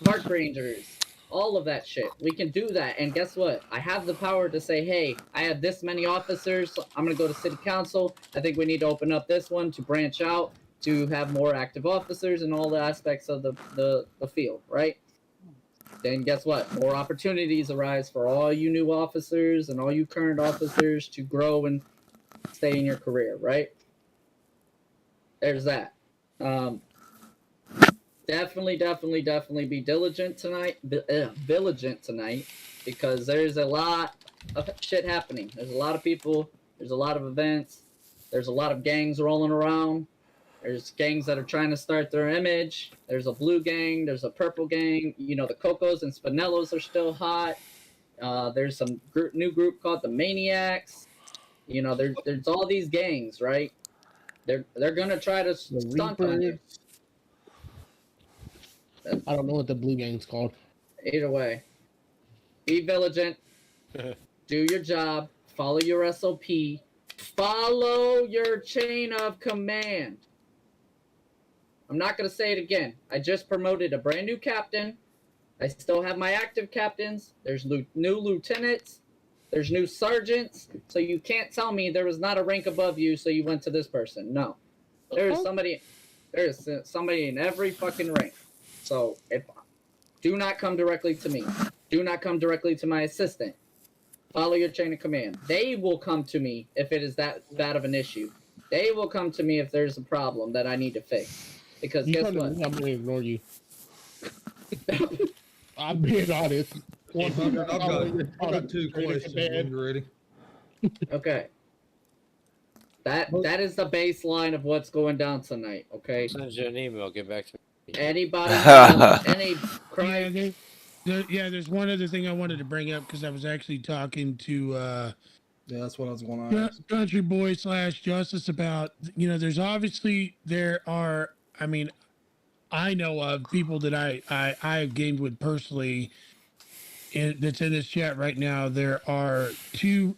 park rangers, all of that shit. We can do that. And guess what? I have the power to say, hey, I have this many officers. So I'm going to go to city council. I think we need to open up this one to branch out, to have more active officers in all the aspects of the field, right? Then guess what? More opportunities arise for all you new officers and all you current officers to grow and stay in your career, right? There's that. Definitely be diligent tonight, vigilant tonight, because there's a lot of shit happening. There's a lot of people. There's a lot of events. There's a lot of gangs rolling around. There's gangs that are trying to start their image. There's a blue gang. There's a purple gang. You know, the Cocos and Spinellos are still hot. There's some new group called the Maniacs. You know, there's all these gangs, right? They're gonna try to stunt on you. I don't know what the blue gang's called. Either way, be vigilant. Do your job. Follow your SOP. Follow your chain of command. I'm not going to say it again. I just promoted a brand new captain. I still have my active captains. There's new lieutenants. There's new sergeants. So you can't tell me there was not a rank above you, so you went to this person. No. There's somebody in every fucking rank. So do not come directly to me. Do not come directly to my assistant. Follow your chain of command. They will come to me if it is that bad of an issue. They will come to me if there's a problem that I need to fix. Because guess what? I'm going to ignore you. I'm being honest. I've got 2 questions when you're ready. Okay. That is the baseline of what's going down tonight, okay? Send you an email, get back to me. Anybody any crime? There's one other thing I wanted to bring up because I was actually talking to Yeah, that's what I was going to ask. Country Boy / Justice about, there's obviously I know of people that I have gamed with personally that's in this chat right now. There are 2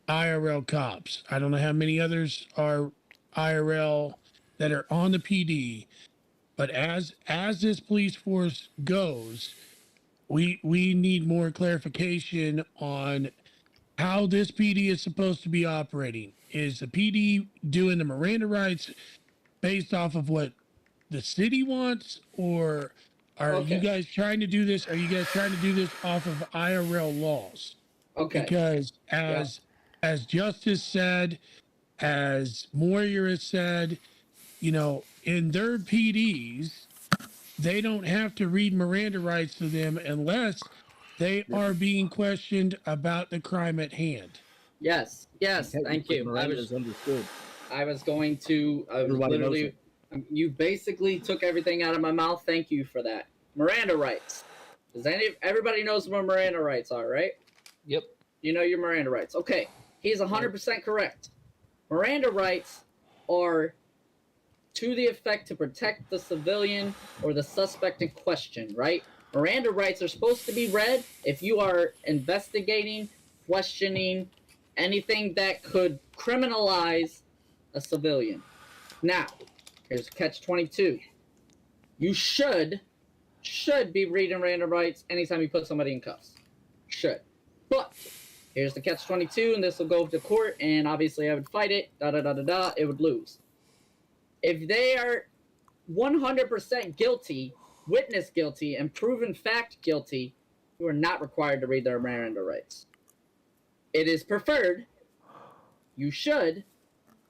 IRL cops. I don't know how many others are IRL that are on the PD, but as this police force goes, we need more clarification on how this PD is supposed to be operating. Is the PD doing the Miranda rights based off of what the city wants, or are you guys trying to do this? Are you guys trying to do this off of IRL laws? Okay. Because as Justice said, as Moyer has said, in their PDs, they don't have to read Miranda rights to them unless they are being questioned about the crime at hand. Yes, thank you. Miranda's understood. I was literally, you basically took everything out of my mouth. Thank you for that. Miranda rights. Everybody knows what Miranda rights are, right? Yep. You know your Miranda rights. Okay, he's 100% correct. Miranda rights are to the effect to protect the civilian or the suspect in question, right? Miranda rights are supposed to be read if you are investigating, questioning, anything that could criminalize a civilian. Now, here's catch-22. You should be reading Miranda rights anytime you put somebody in cuffs. Should. But here's the catch-22, and this will go to court, and obviously I would fight it, it would lose. If they are 100% guilty, witness guilty, and proven fact guilty, you are not required to read their Miranda rights. It is preferred, you should,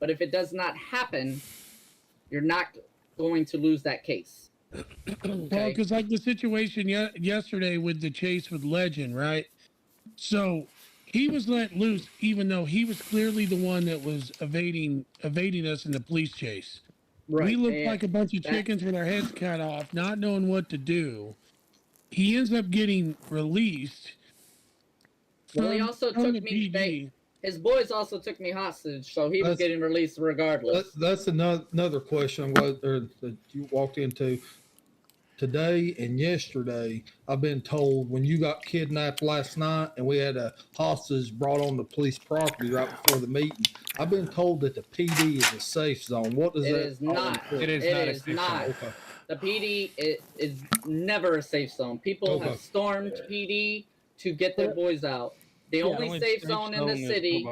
but if it does not happen, you're not going to lose that case. Well, because like the situation yesterday with the chase with Legend, right? So he was let loose, even though he was clearly the one that was evading us in the police chase. Right. We looked and like a bunch of that- chickens with our heads cut off, not knowing what to do. He ends up getting released. Well, he from- also from took the me. PD. His boys also took me hostage, so he was That's- getting released regardless. That's another question I'm glad that you walked into. Today and yesterday, I've been told when you got kidnapped last night and we had a hostage brought on the police property right before the meeting, I've been told that the PD is a safe zone. What does It that? is not. It is It not a is safe not. zone. Okay. The PD is never a safe zone. People Okay. have stormed PD to get their boys out. The only only safe safe zone in the zone is city.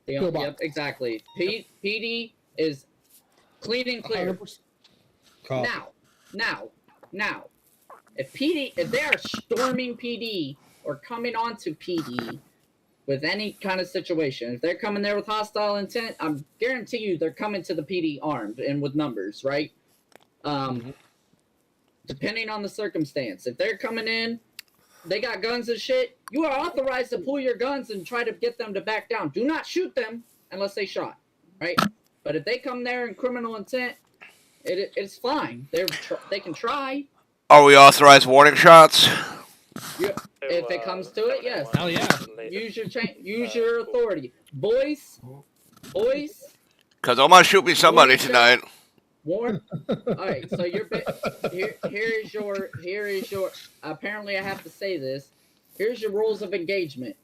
Pillbox. Yep, exactly. PD is clean and clear. 100%. Copy. Now, if they are storming PD or coming onto PD with any kind of situation, if they're coming there with hostile intent, I'm guarantee you they're coming to the PD armed and with numbers, right? Depending on the circumstance, if they're coming in, they got guns and shit, you are authorized to pull your guns and try to get them to back down. Do not shoot them unless they shot, right? But if they come there in criminal intent, it's fine. They can try. Are we authorized warning shots? If it comes to it, yes. Hell yeah. Use your authority, boys. Because I'm gonna shoot me somebody tonight. Warn. All right. So here is your. Apparently, I have to say this. Here's your rules of engagement.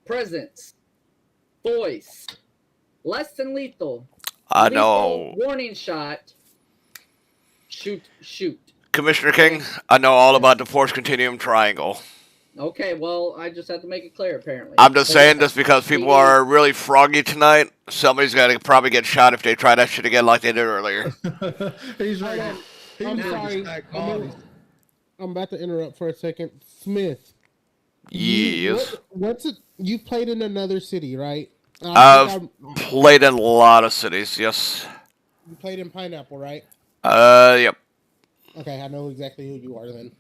Presence. Voice. Less than lethal. I Lethal know. warning shot. Shoot. Commissioner King, I know all about the Force Continuum Triangle. Okay, well, I just have to make it clear, apparently. I'm just saying this because people are really froggy tonight. Somebody's gonna probably get shot if they try that shit again like they did earlier. He's ready. I'm sorry. I'm about to interrupt for a second. Smith. Yes. What's it? You've played in another city, right? I've played in a lot of cities, yes. You played in Pineapple, right? Yep. Okay, I know exactly who you are then.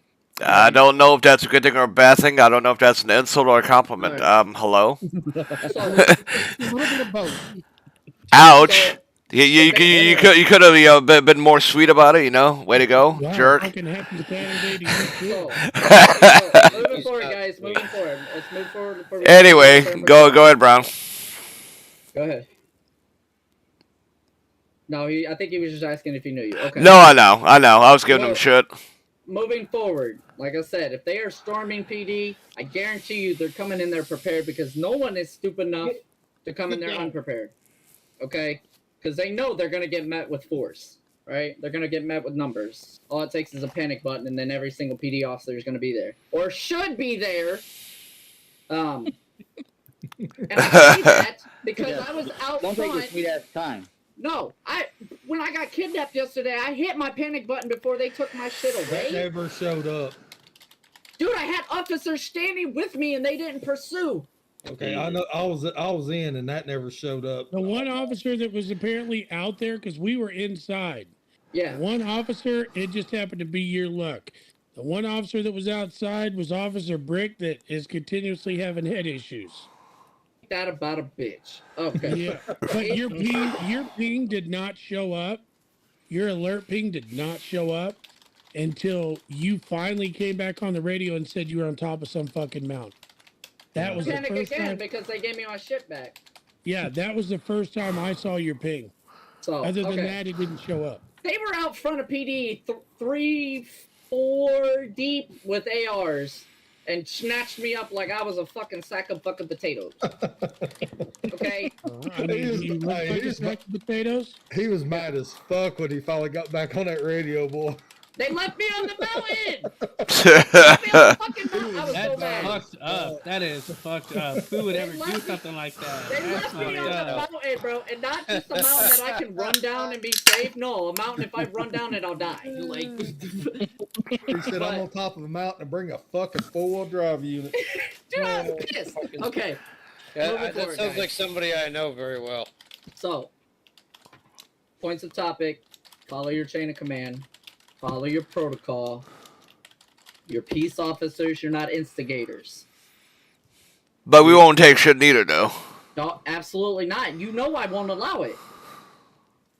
I don't know if that's a good thing or a bad thing. I don't know if that's an insult or a compliment. Hello? A little bit of both. Ouch. You could have been more sweet about it, you know? Way to go, jerk. Moving forward, guys. Moving forward. Let's move forward. Anyway, go ahead, Brown. Go ahead. No, I think he was just asking if he knew you. Okay. No, I know. I was giving him shit. Moving forward, like I said, if they are storming PD, I guarantee you they're coming in there prepared because no one is stupid enough to come in there unprepared. Okay? Because they know they're going to get met with force, right? They're going to get met with numbers. All it takes is a panic button, and then every single PD officer is going to be there. Or should be there. And I say that because I was out Don't front. take your sweet ass time. No, when I got kidnapped yesterday, I hit my panic button before they took my shit away. That never showed up. Dude, I had officers standing with me and they didn't pursue. Okay, I know. I was in, and that never showed up. The one officer that was apparently out there because we were inside. Yeah. The one officer, it just happened to be your luck. The one officer that was outside was Officer Brick that is continuously having head issues. That about a bitch. Okay. Yeah, but your ping did not show up. Your alert ping did not show up until you finally came back on the radio and said you were on top of some fucking mountain. That was the Panic first again time. because they gave me my shit back. Yeah, that was the first time I saw your ping. So Other than okay. that, it didn't show up. They were out front of PD 3, 4 deep with ARs and snatched me up like I was a fucking sack of fucking potatoes. Okay? I mean, you look like a sack of potatoes? He was mad as fuck when he finally got back on that radio, boy. They left me on the mountain! That's fucked up. That is fucked up. Who would ever do something like that? They That's left me on fucked the up. mountain, bro. And not just a mountain that I can run down and be safe. No, a mountain if I run down it, I'll die. Like, He said, I'm on top of a mountain and bring a fucking 4-wheel drive unit. Dude, I was pissed. Okay. Yeah, Moving that forward, sounds guys. like somebody I know very well. So, Points of topic. Follow your chain of command. Follow your protocol. You're peace officers. You're not instigators. But we won't take shit neither, though. No, absolutely not. You know I won't allow it.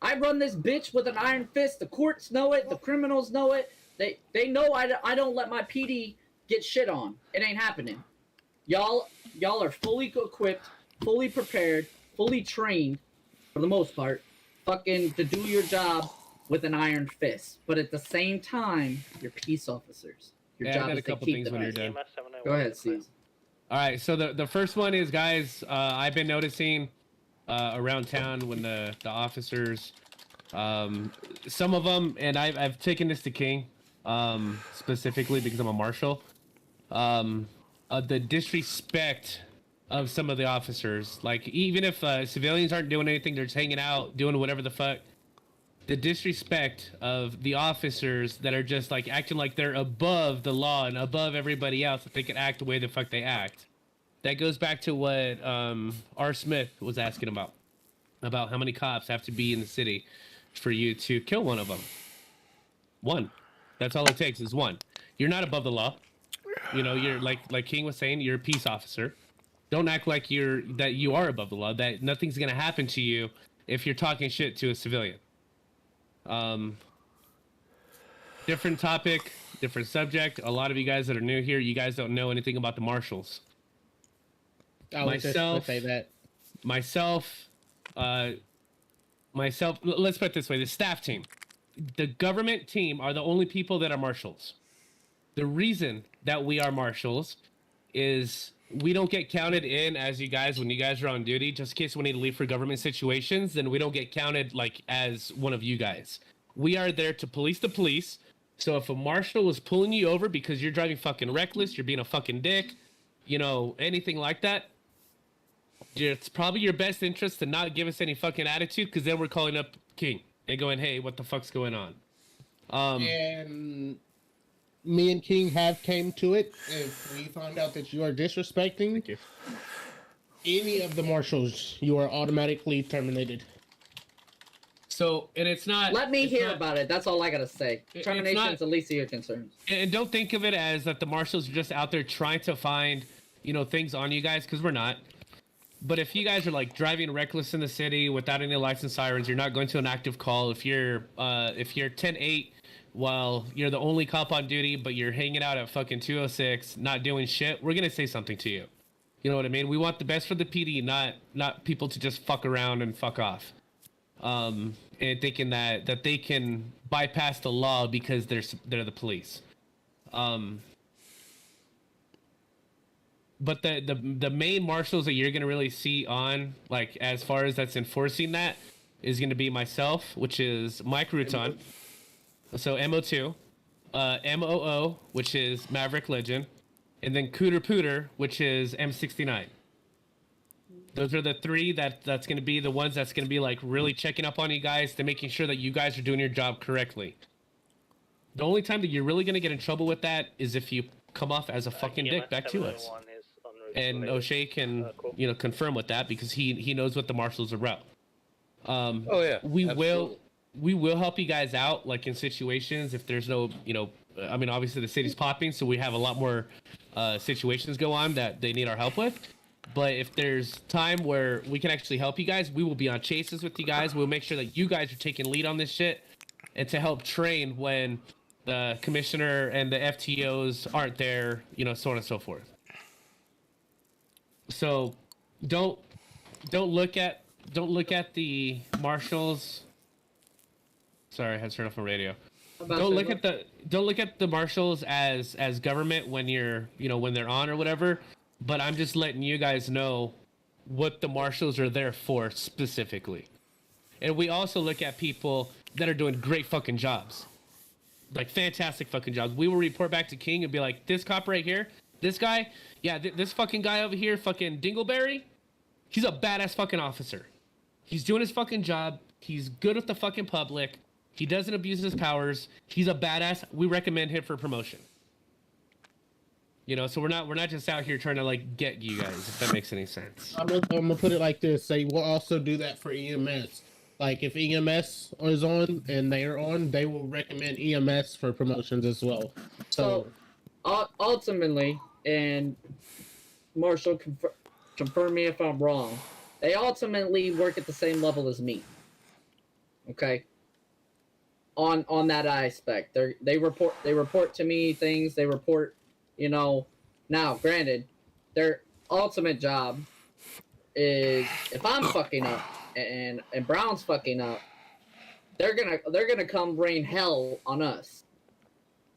I run this bitch with an iron fist. The courts know it. The criminals know it. They know I don't let my PD get shit on. It ain't happening. Y'all are fully equipped, fully prepared, fully trained, for the most part, fucking to do your job with an iron fist. But at the same time, you're peace officers. Your Yeah, I job got is a couple to keep things the when you're peace. done. Go ahead, C's. All right, so the first one is, guys, I've been noticing around town when the officers, some of them, and I've taken this to King, specifically because I'm a marshal, the disrespect of some of the officers. Like, even if civilians aren't doing anything, they're just hanging out, doing whatever the fuck. The disrespect of the officers that are just like acting like they're above the law and above everybody else, that they can act the way the fuck they act. That goes back to what R. Smith was asking about how many cops have to be in the city for you to kill one of them. One. That's all it takes is one. You're not above the law. You know, you're like King was saying, you're a peace officer. Don't act like you are above the law, that nothing's gonna happen to you if you're talking shit to a civilian. Different topic, different subject. A lot of you guys that are new here, you guys don't know anything about the marshals. Myself. Let's put it this way: the staff team, the government team, are the only people that are marshals. The reason that we are marshals is we don't get counted in as you guys when you guys are on duty. Just in case we need to leave for government situations, then we don't get counted like as one of you guys. We are there to police the police. So if a marshal is pulling you over because you're driving fucking reckless, you're being a fucking dick, you know, anything like that, it's probably your best interest to not give us any fucking attitude, because then we're calling up King and going, hey, what the fuck's going on? And me and King have came to it. If we find out that you are disrespecting any of the marshals, you are automatically terminated. So, and it's not... Let me hear about it. That's all I gotta say. Termination is the least of your concerns. And don't think of it as that the marshals are just out there trying to find, you know, things on you guys, because we're not. But if you guys are like driving reckless in the city without any lights and sirens, you're not going to an active call. If you're 10-8 while you're the only cop on duty, but you're hanging out at fucking 206, not doing shit, we're gonna say something to you. You know what I mean? We want the best for the PD, not people to just fuck around and fuck off. And thinking that they can bypass the law because they're the police. But the main marshals that you're gonna really see on, like, as far as that's enforcing that, is gonna be myself, which is Mike Rutan, so MO2, MOO, which is Maverick Legend, and then Cooter Pooter, which is M69. Those are the three that's going to be the ones that's going to be like really checking up on you guys to making sure that you guys are doing your job correctly. The only time that you're really going to get in trouble with that is if you come off as a fucking dick back to us. And O'Shea can, you know, confirm with that because he knows what the marshals are about. Oh yeah, we will help you guys out, like in situations if there's no, you know, I mean, obviously the city's popping, so we have a lot more situations go on that they need our help with. But if there's time where we can actually help you guys, we will be on chases with you guys. We'll make sure that you guys are taking lead on this shit, and to help train when the commissioner and the FTOs aren't there, you know, so on and so forth. So don't look at the marshals. Sorry, I had to turn off my radio. Don't look at the marshals as government when you're, you know, when they're on or whatever. But I'm just letting you guys know what the marshals are there for specifically. And we also look at people that are doing great fucking jobs. Like fantastic fucking jobs. We will report back to King and be like, this cop right here, this guy, yeah, this fucking guy over here, fucking Dingleberry, he's a badass fucking officer. He's doing his fucking job. He's good with the fucking public. He doesn't abuse his powers. He's a badass. We recommend him for promotion. You know, so we're not just out here trying to like get you guys, if that makes any sense. I'm gonna put it like this: say we'll also do that for EMS. Like if EMS is on and they're on, they will recommend EMS for promotions as well. So Ultimately, and Marshall, confirm me if I'm wrong. They ultimately work at the same level as me. Okay. On that aspect, they report to me things. They report, you know. Now, granted, their ultimate job is if I'm fucking up and Brown's fucking up, they're gonna come rain hell on us.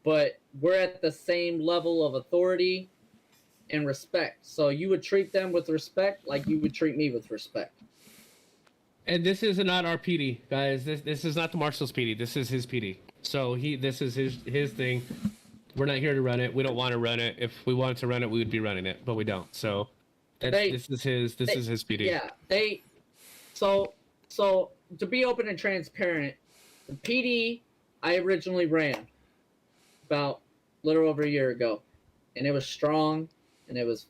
But we're at the same level of authority and respect. So you would treat them with respect like you would treat me with respect. And this is not our PD, guys. This is not the Marshall's PD. This is his PD. So this is his thing. We're not here to run it. We don't want to run it. If we wanted to run it, we would be running it, but we don't. So this is his PD. Yeah, so to be open and transparent, the PD I originally ran about a little over a year ago, and it was strong, and there was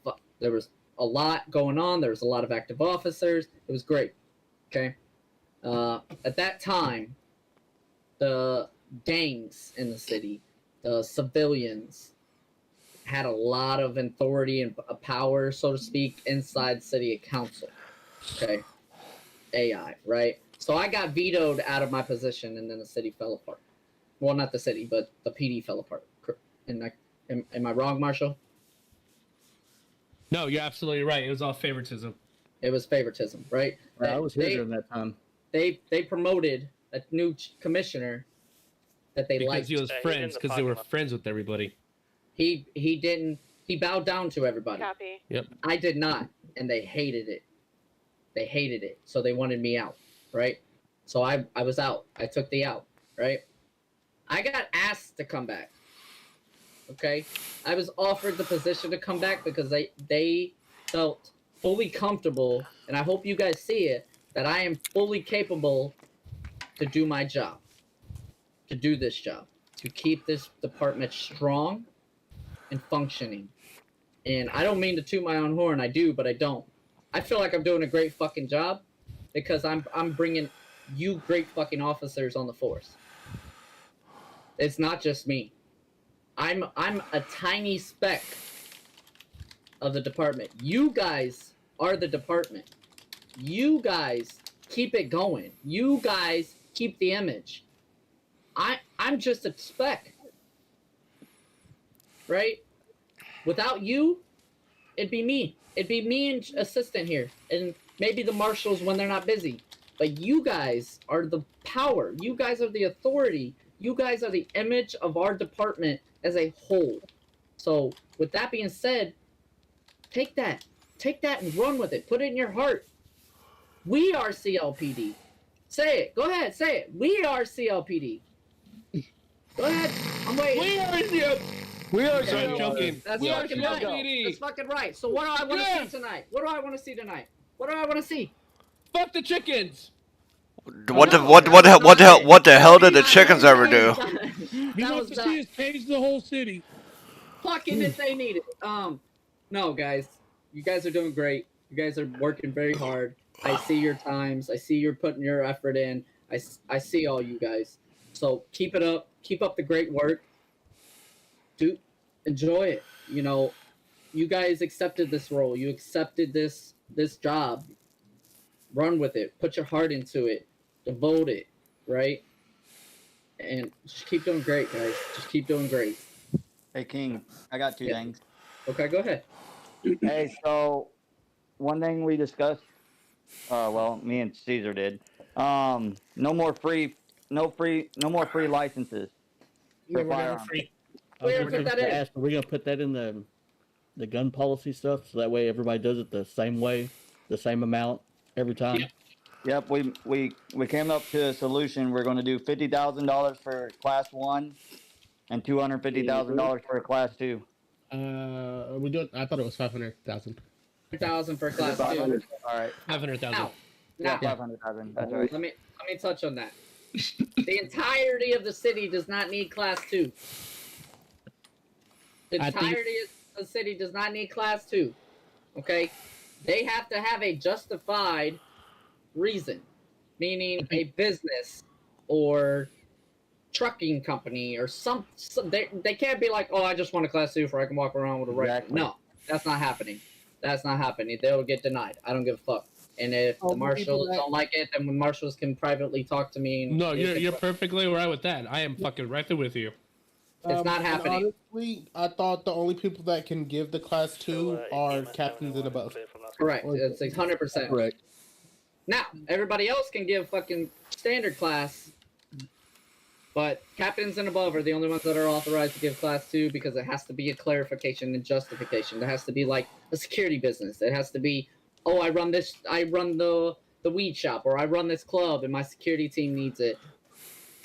a lot going on. There was a lot of active officers. It was great. Okay. At that time, the gangs in the city, the civilians, had a lot of authority and power, so to speak, inside city council. Okay. AI, right? So I got vetoed out of my position, and then the city fell apart. Well, not the city, but the PD fell apart. And am I wrong, Marshall? No, you're absolutely right. It was all favoritism. It was favoritism, right? I was here during that time. They promoted a new commissioner that they liked. Because he was friends, because they were friends with everybody. He bowed down to everybody. Copy. Yep. I did not, and they hated it. They hated it, so they wanted me out, right? So I was out. I took the out, right? I got asked to come back. Okay? I was offered the position to come back because they felt fully comfortable, and I hope you guys see it, that I am fully capable to do my job, to do this job, to keep this department strong and functioning. And I don't mean to toot my own horn. I do, but I don't. I feel like I'm doing a great fucking job because I'm bringing you great fucking officers on the force. It's not just me. I'm a tiny speck of the department. You guys are the department. You guys keep it going. You guys keep the image. I'm just a speck. Right? Without you, it'd be me. It'd be me and assistant here. And maybe the marshals when they're not busy. But you guys are the power. You guys are the authority. You guys are the image of our department as a whole. So with that being said, take that and run with it. Put it in your heart. We are CLPD. Say it. Go ahead. Say it. We are CLPD. Go ahead. I'm waiting. We are CLPD. We are joking. That's fucking right. That's fucking right. So what do I want to see tonight? What do I want to see tonight? What do I want to see? Fuck the chickens. What the hell did the chickens ever do? You want to see us page the whole city. Fucking if they need it. No, guys. You guys are doing great. You guys are working very hard. I see your times. I see you're putting your effort in. I see all you guys. So keep it up. Keep up the great work. Enjoy it. You know, you guys accepted this role. You accepted this job. Run with it. Put your heart into it. Devote it. Right? And just keep doing great, guys. Just keep doing great. Hey, King, I got two things. Okay, go ahead. Hey, so one thing we discussed, well, me and Caesar did, no more free licenses. Yeah, we're never free. We're gonna put that in the gun policy stuff, so that way everybody does it the same way, the same amount every time. Yep, we came up to a solution. We're going to do $50,000 for Class 1 and $250,000 for Class 2. We do it. I thought it was 500,000. 500,000 for Class 2. All right. 500,000. Now, 500,000. That's right. Let me touch on that. The entirety of the city does not need Class 2. The entirety of the city does not need Class 2. Okay? They have to have a justified reason. meaning a business or trucking company or some they can't be like, oh, I just want a class 2 for I can walk around with a regular. Exactly. No, that's not happening. That's not happening. They'll get denied. I don't give a fuck. And if the marshals don't like it, then the marshals can privately talk to me. And No, you're perfectly right with that. I am fucking right there with you. It's not And happening. honestly, I thought the only people that can give the class 2 are captains and above. Correct. It's 100% correct. Now everybody else can give fucking standard class, but captains and above are the only ones that are authorized to give class 2 because it has to be a clarification and justification. There has to be like a security business. It has to be, oh, I run the weed shop, or I run this club and my security team needs it.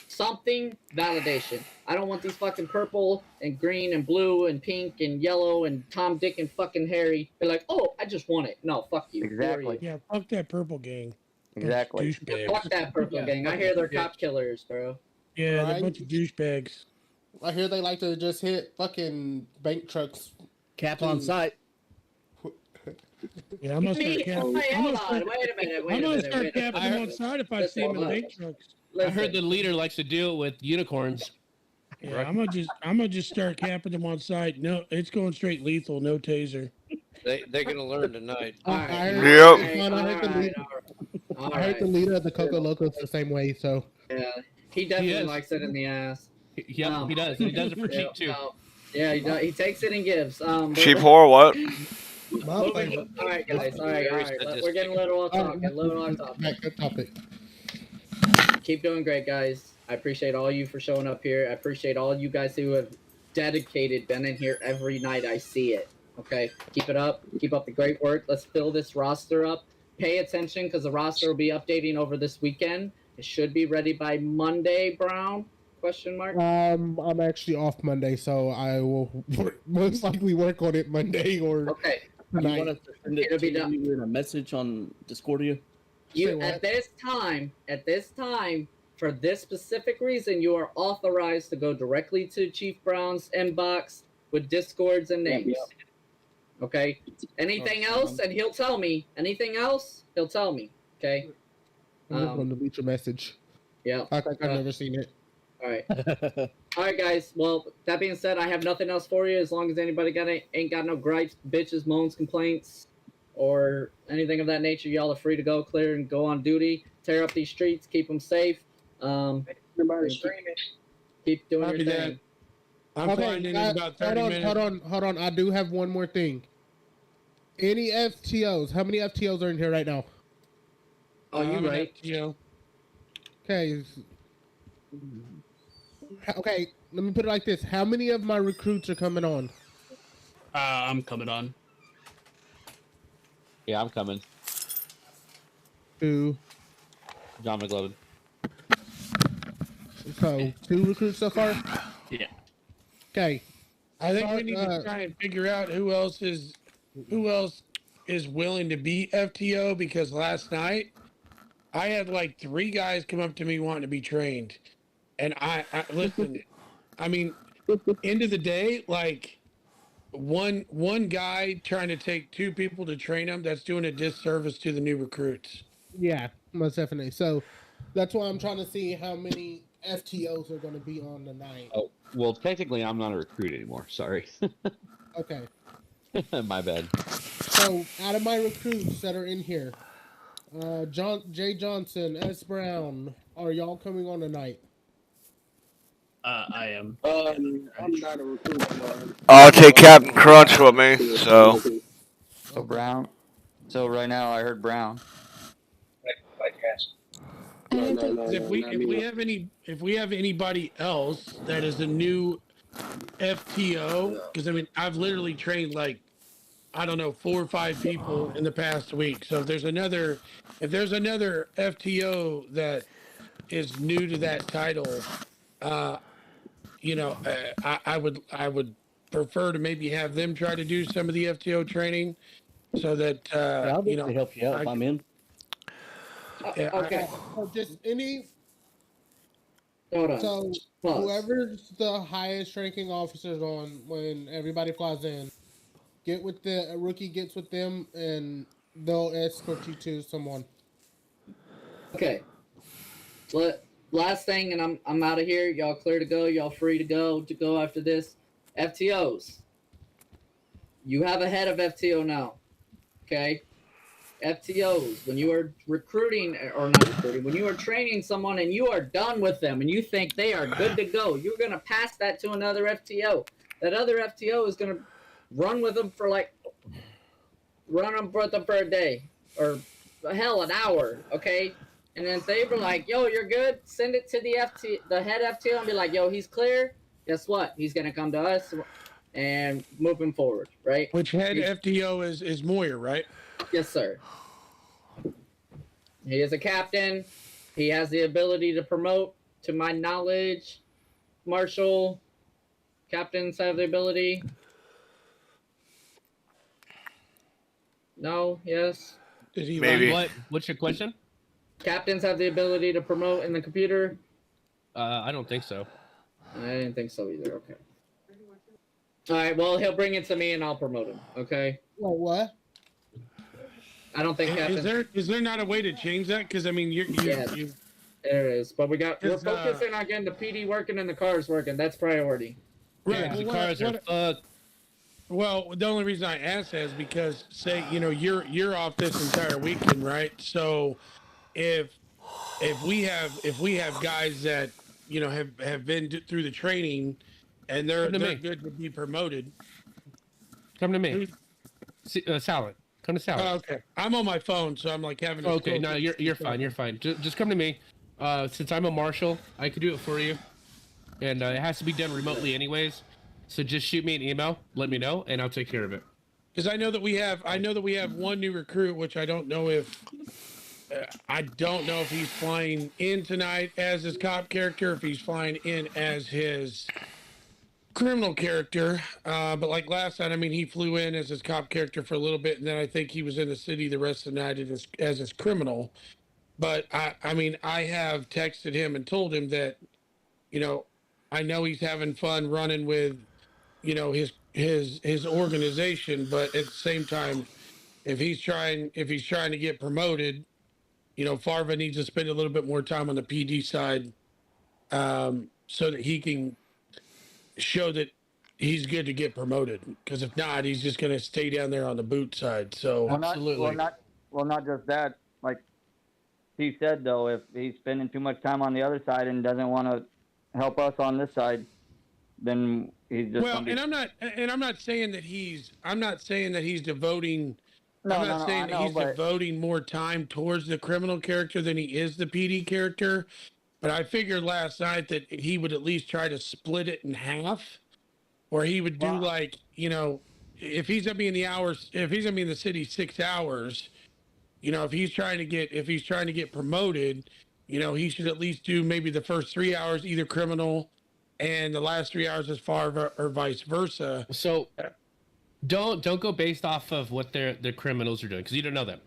Something validation. I don't want these fucking purple and green and blue and pink and yellow and Tom, Dick, and fucking Harry. They're like, oh, I just want it. No, fuck you. Exactly. Yeah, fuck that purple gang. Exactly. Fuck that purple gang. I hear they're cop killers, bro. Yeah, they're a Right? bunch of douchebags. I hear they like to just hit fucking bank trucks. Cap on site. Yeah, I'm gonna start Hey, capping. hold I'm on. gonna start, Wait a minute. Wait I'm a gonna minute. start Wait a capping minute. them on site if I see them in bank trucks. I heard the leader likes to deal with unicorns. Yeah, I'm gonna just start capping them on site. No, it's going straight lethal. No taser. They're gonna learn tonight. All right. I heard the leader of the Coco Locos the same way, so. Yeah, he definitely is. likes it in the ass. Yep, he does. He does it for cheap too. Yeah, he does. He takes it and gives. Cheap whore, what? All right, guys. All right. We're getting a little off topic. Back to topic. Keep doing great, guys. I appreciate all you for showing up here. I appreciate all you guys who have dedicated, been in here every night. I see it. Okay, keep it up. Keep up the great work. Let's fill this roster up. Pay attention because the roster will be updating over this weekend. It should be ready by Monday, Brown? Question mark. I'm actually off Monday, so I will most likely work on it Monday or okay. You tonight. want us to send it It'll be to done. you in a message on Discordia? You at this time, for this specific reason, you are authorized to go directly to Chief Brown's inbox with discords and names. Okay. Anything else, and he'll tell me. Anything else, he'll tell me. Okay. I'm just going to delete your message. Yeah. I think I've never seen it. All right. All right, guys. Well, that being said, I have nothing else for you. As long as anybody ain't got no gripes, bitches, moans, complaints, or anything of that nature, y'all are free to go clear and go on duty. Tear up these streets. Keep them safe. Keep doing your thing. I'm flying in about 30 minutes. Hold on. I do have one more thing. Any FTOs? How many FTOs are in here right now? Oh, you right. Okay. Okay, let me put it like this. How many of my recruits are coming on? I'm coming on. Yeah, I'm coming. 2. John McLovin. So, 2 recruits so far? Yeah. Okay. I think we need to try and figure out who else is willing to be FTO, because last night I had like 3 guys come up to me wanting to be trained. And I listen, I mean, end of the day, like one guy trying to take 2 people to train them, that's doing a disservice to the new recruits. Yeah, most definitely. So that's why I'm trying to see how many FTOs are going to be on tonight. Oh, well, technically, I'm not a recruit anymore. Sorry. Okay. My bad. So out of my recruits that are in here, J. Johnson, S. Brown, are y'all coming on tonight? I am. I'm not a recruit. I'll take Captain Crunch with me, so. So Brown. So right now I heard Brown. If we have anybody else that is a new FTO, because I mean I've literally trained like, I don't know, 4 or 5 people in the past week. So if there's another FTO that is new to that title, I would prefer to maybe have them try to do some of the FTO training, so that I'll be able to help you out if I'm in. Yeah, Okay. So just any. Hold on. So Pause. whoever's the highest ranking officers on when everybody flies in, get with a rookie gets with them and they'll escort you to someone. Okay. Last thing, and I'm out of here. Y'all clear to go. Y'all free to go after this. FTOs. You have a head of FTO now. Okay. FTOs. When you are recruiting or not recruiting, when you are training someone and you are done with them and you think they are good to go, you're gonna pass that to another FTO. That other FTO is gonna run with them for for a day or hell an hour. Okay. And then if they were like, yo, you're good, send it to the head FTO and be like, yo, he's clear. Guess what? He's gonna come to us and moving forward, right? Which head FTO is Moyer, right? Yes, sir. He is a captain. He has the ability to promote, to my knowledge. Marshal, captains have the ability. No, yes. Maybe. What's your question? Captains have the ability to promote in the computer. I don't think so. I didn't think so either. Okay. All right. Well, he'll bring it to me and I'll promote him. Okay. Wait, what? I don't think captain. Is there not a way to change that? Because I mean, you there it is. But we're Is, focusing on getting the PD working and the cars working. That's priority. right. Yeah, the well, cars are fucked. Well, the only reason I ask that is because, say, you're off this entire weekend, right? So, if we have guys that have been through the training, and they're good to be promoted, come to me. Salad. Come to Salad. Oh, okay. I'm on my phone, so I'm like having. Okay, no, you're fine. You're fine. Just come to me. Since I'm a marshal, I could do it for you, and it has to be done remotely, anyways. So just shoot me an email, let me know, and I'll take care of it. Because I know that we have one new recruit, which I don't know if he's flying in tonight as his cop character, if he's flying in as his criminal character. But like last night, I mean, he flew in as his cop character for a little bit, and then I think he was in the city the rest of the night as his criminal. But I mean, I have texted him and told him that, I know he's having fun running with, his organization, but at the same time, if he's trying to get promoted, Farva needs to spend a little bit more time on the PD side, so that he can show that he's good to get promoted. Because if not, he's just going to stay down there on the boot side. So absolutely. Not just that. Like he said, though, if he's spending too much time on the other side and doesn't want to help us on this side, then he's just I'm not saying that he's devoting. He's devoting more time towards the criminal character than he is the PD character. But I figured last night that he would at least try to split it in half, or he would do if he's gonna be in the city 6 hours, if he's trying to get promoted, he should at least do maybe the first 3 hours either criminal, and the last 3 hours as far or vice versa. So don't go based off of what their criminals are doing, because you don't know them.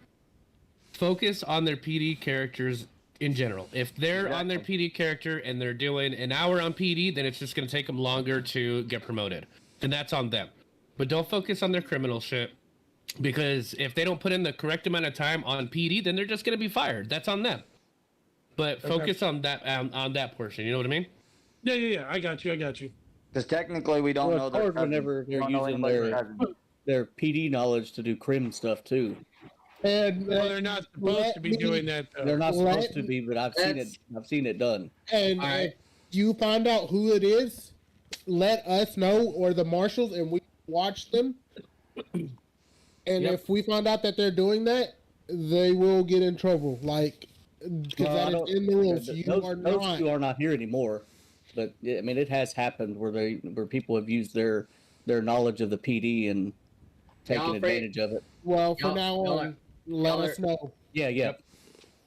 Focus on their PD characters in general. If they're on their PD character and they're doing an hour on PD, then it's just going to take them longer to get promoted. Then that's on them. But don't focus on their criminal shit, because if they don't put in the correct amount of time on PD, then they're just going to be fired. That's on them. But focus on that portion. You know what I mean? Yeah. I got you. Because technically, we don't know. It's hard whenever they're using their PD knowledge to do crim stuff too. And they're not supposed to be doing that, though. They're not supposed to be, but I've seen it done. And if you find out who it is, let us know, or the marshals, and we watch them. And if we find out that they're doing that, they will get in trouble. Because that is in the rules. Those two are not here anymore. But I mean, it has happened where people have used their knowledge of the PD and taken advantage of it. Well, from now on, let us know. Yeah.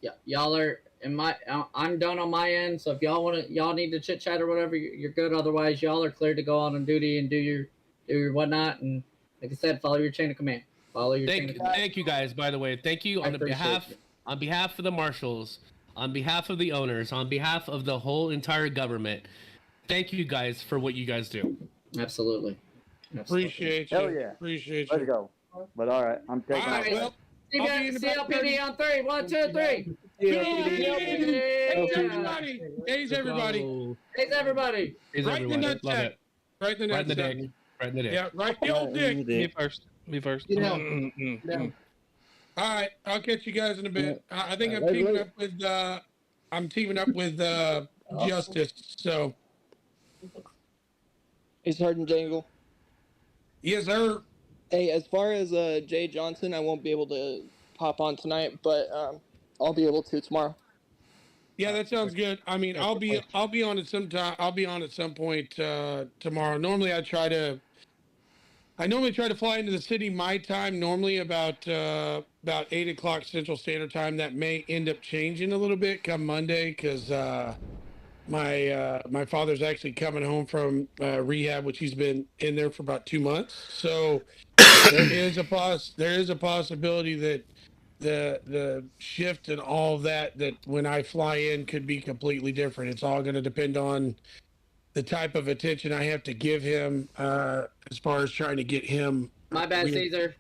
Yeah, y'all are I'm done on my end. So if y'all need to chit chat or whatever, you're good. Otherwise, y'all are cleared to go on duty and do your whatnot. And like I said, follow your chain of command. Thank you guys. By the way, thank you on behalf of the marshals, on behalf of the owners, on behalf of the whole entire government. Thank you guys for what you guys do. Absolutely. Appreciate you. Hell yeah. Appreciate you. Let's go. But all right, I'm taking off. CLPD on 3. 1, 2, 3. Thanks, everybody. Thanks, everybody. Thanks, everybody. Here's Right in the everyone. Love nutsack. it. Right in the Right in the nutsack. dick. Right in the dick. Yeah, right the old dick. Me first. Me first. Get out. Mm. All right, I'll catch you guys in a bit. I think I'm Wait, teaming wait. up with Justice. So Hey, Sergeant Jangle. yes, sir. Hey, as far as Jay Johnson, I won't be able to pop on tonight, but I'll be able to tomorrow. Yeah, that sounds good. I mean, I'll be on at some time. I'll be on at some point tomorrow. Normally, I normally try to fly into the city my time. Normally about 8 o'clock Central Standard Time. That may end up changing a little bit come Monday because my father's actually coming home from rehab, which he's been in there for about 2 months. So there is a possibility that the shift and all that when I fly in could be completely different. It's all going to depend on the type of attention I have to give him as far as trying to get him. My bad, Caesar.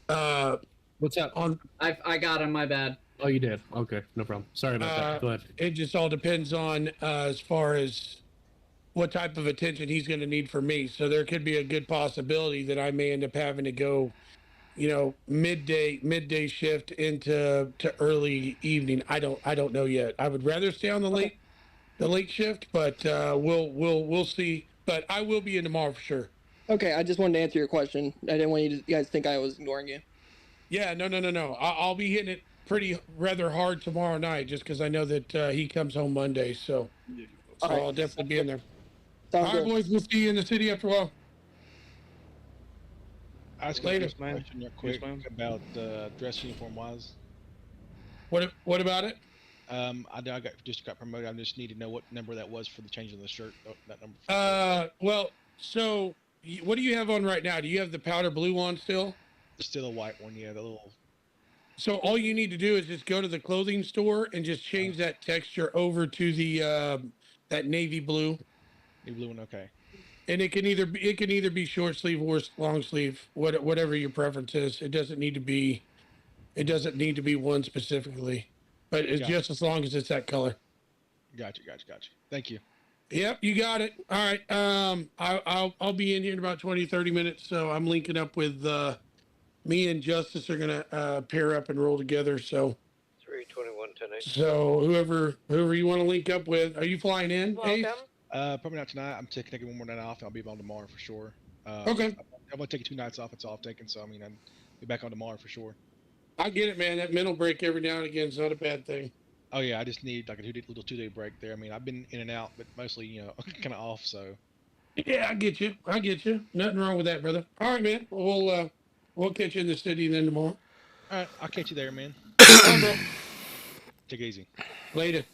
What's up? I got him. My bad. Oh, you did. Okay, no problem. Sorry about that. Go ahead. It just all depends on as far as what type of attention he's going to need from me. So there could be a good possibility that I may end up having to go, midday shift into early evening. I don't know yet. I would rather stay on the late shift, but we'll see. But I will be in tomorrow for sure. Okay, I just wanted to answer your question. I didn't want you guys to think I was ignoring you. Yeah, no. I'll be hitting it rather hard tomorrow night, just because I know that he comes home Monday. So I'll definitely be in there. Sounds All right, good. boys, we'll see you in the city after a while. I was Later. confused question real quick about dress uniform wise. What about it? I know I just got promoted. I just need to know what number that was for the change of the shirt. That number. Well, so what do you have on right now? Do you have the powder blue on still? It's still a white one, yeah. The little. So all you need to do is just go to the clothing store and just change that texture over to the that navy blue. Navy blue one, okay. And it can either be short sleeve or long sleeve, whatever your preference is. It doesn't need to be one specifically, but it's just as long as it's that color. Gotcha. Thank you. Yep, you got it. All right. I'll be in here in about 20-30 minutes. So I'm linking up with me and Justice are gonna pair up and roll together. So 321-10. So whoever you want to link up with, are you flying in? Ace? Probably not tonight. I'm taking one more night off, and I'll be on tomorrow for sure. Okay. I'm gonna take 2 nights off. It's all taken, so I mean, I'll be back on tomorrow for sure. I get it, man. That mental break every now and again is not a bad thing. Oh yeah, I just need like a little 2-day break there. I mean, I've been in and out, but mostly, kind of off. So. Yeah, I get you. Nothing wrong with that, brother. All right, man. We'll catch you in the city then tomorrow. All right, I'll catch you there, man. Bye, bro. Take it easy. Later.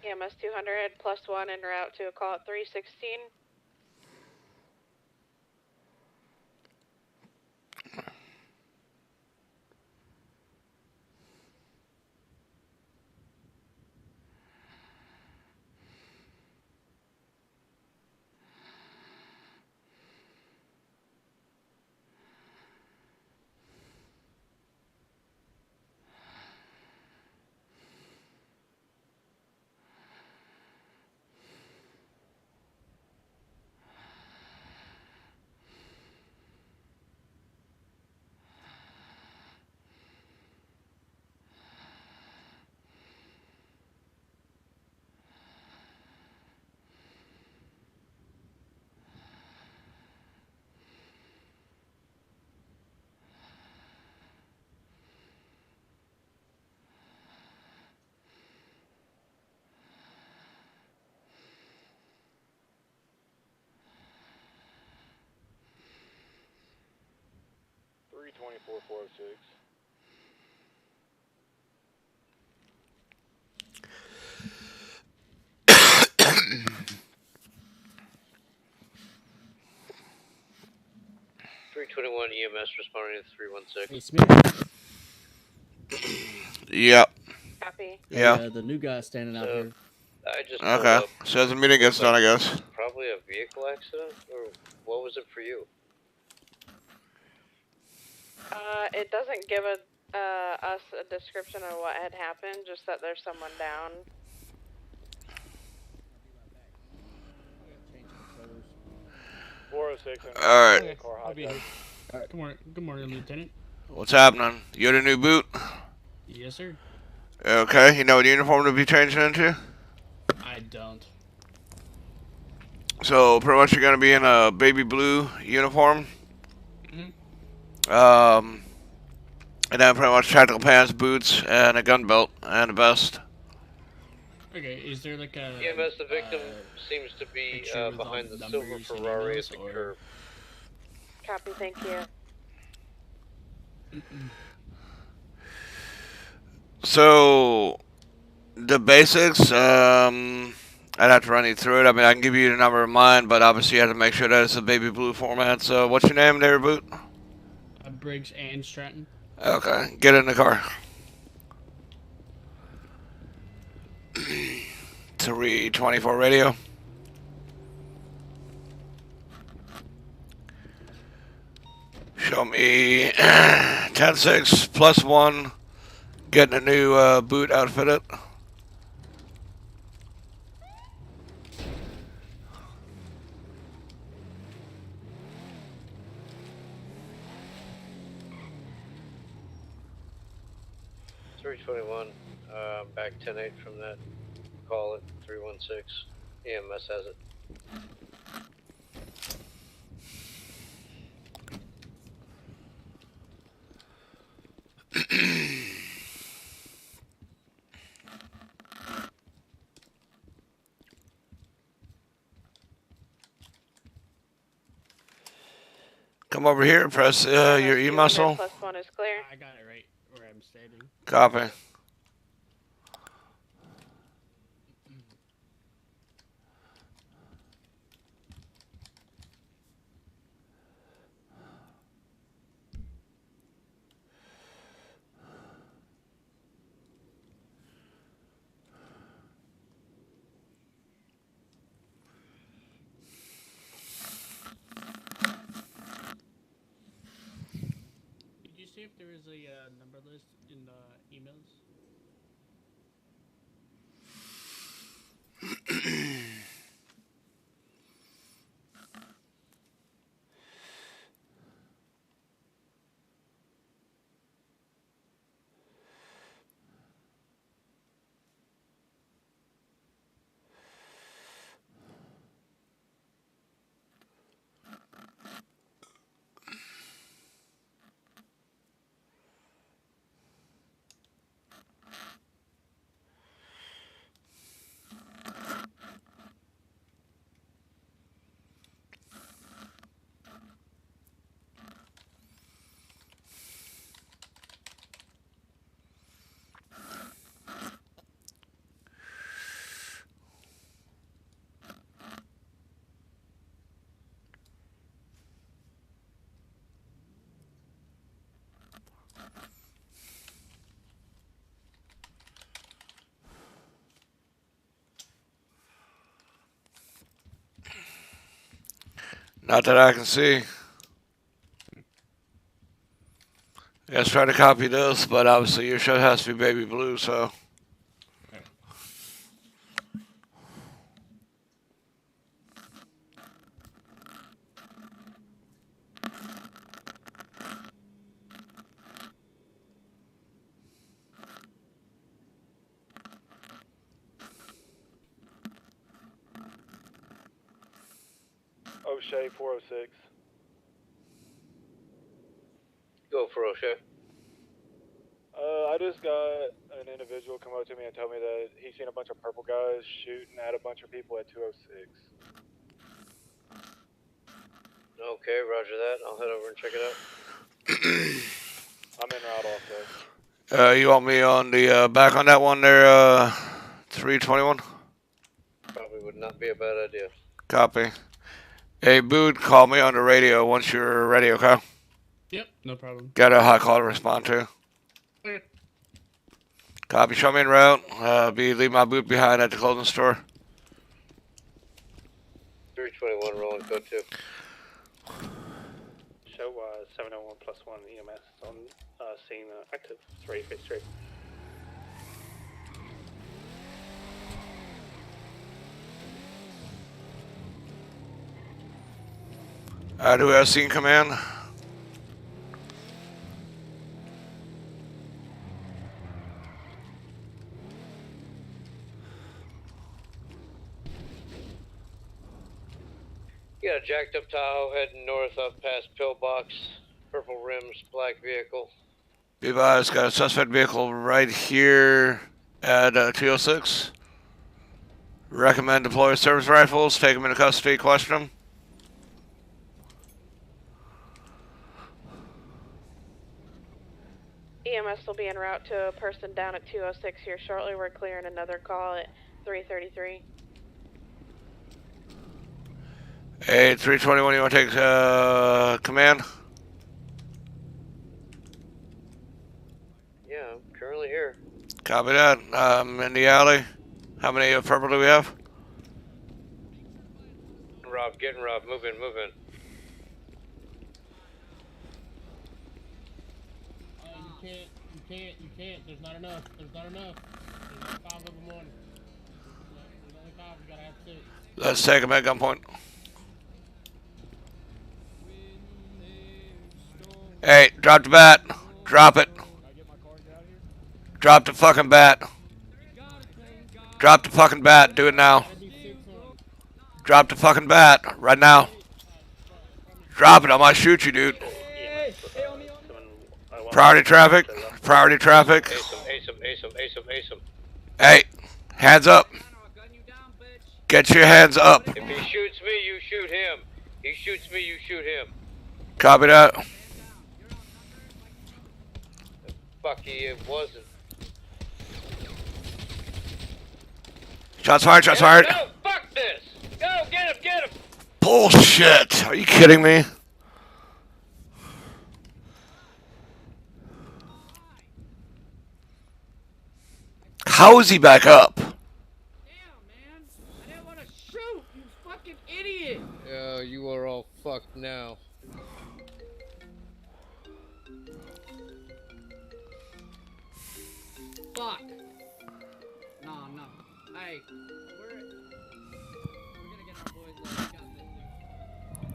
EMS 200 +1 en route to a call at 316. EMS responding to 316. Hey, Smith. Yep. Copy. Hey, Yeah. the new guy standing out here. I just pulled Okay. up. So as the meeting gets done, I guess. Probably a vehicle accident, or what was it for you? It doesn't give us a description of what had happened, just that there's someone down. All right. Okay, I'll be here. Good morning, Lieutenant. What's happening? You got a new boot? Yes, sir. Okay. You know what uniform to be changing into? I don't. So pretty much you're gonna be in a baby blue uniform. Mm-hmm. And then pretty much tactical pants, boots, and a gun belt and a vest. Okay, is there like a EMS, the victim seems to be picture with all behind the the silver numbers and Ferrari at emails, the or- curb. Copy, thank you. So the basics, I'd have to run you through it. I mean, I can give you the number of mine, but obviously you have to make sure that it's a baby blue format. So what's your name there, Boot? Briggs and Stratton. Okay, get in the car. 324 radio. Show me 10-6 +1. Getting a new boot outfitted. Back 10-8 from that call at 316. EMS has it. Come over here, press your E muscle. +1 is clear. I got it right where I'm standing. Copy. Did you see if there was a number list in the emails? Not that I can see. I was trying to copy this, but obviously your shit has to be baby blue, so. O'Shea 406. Go for O'Shea. I just got an individual come up to me and tell me that he's seen a bunch of purple guys shooting at a bunch of people at 206. Okay, roger that. I'll head over and check it out. I'm en route also. You want me on the back on that one there, 321? Probably would not be a bad idea. Copy. Hey, Boot, call me on the radio once you're ready, okay? Yep, no problem. Got a hot call to respond to. Okay. Copy, show me en route. Leave my boot behind at the clothing store. 321 rolling code 2. Show 701 plus 1 EMS on scene active. 353. Do we have scene command? You got a jacked up Tahoe heading north up past Pillbox. Purple rims, black vehicle. Be advised, got a suspect vehicle right here at 206. Recommend deploy service rifles, take them into custody, question them. EMS will be en route to a person down at 206 here shortly. We're clearing another call at 333. Hey, 321, you want to take command? Yeah, I'm currently here. Copy that. In the alley. How many purple do we have? Rob, getting Rob. Move in, move in. You can't. There's not enough. There's only 5 of them on. There's only 5. You gotta have 6. Let's take them at gunpoint. Hey, drop the bat. Drop it. Drop the fucking bat. Drop the fucking bat. Do it now. Drop the fucking bat. Right now. Drop it. I might shoot you, dude. Priority traffic. Priority traffic. Ace him. Hey, hands up. Get your hands up. If he shoots me, you shoot him. He shoots me, you shoot him. Copy that. Fuck, he wasn't. Shots fired, shots fired. No, fuck this. Go, get him. Bullshit. Are you kidding me? How is he back up? Shoot, you fucking idiot! Yeah, you are all fucked now. Fuck. No. Hey, we're gonna get our boys. We got this, dude.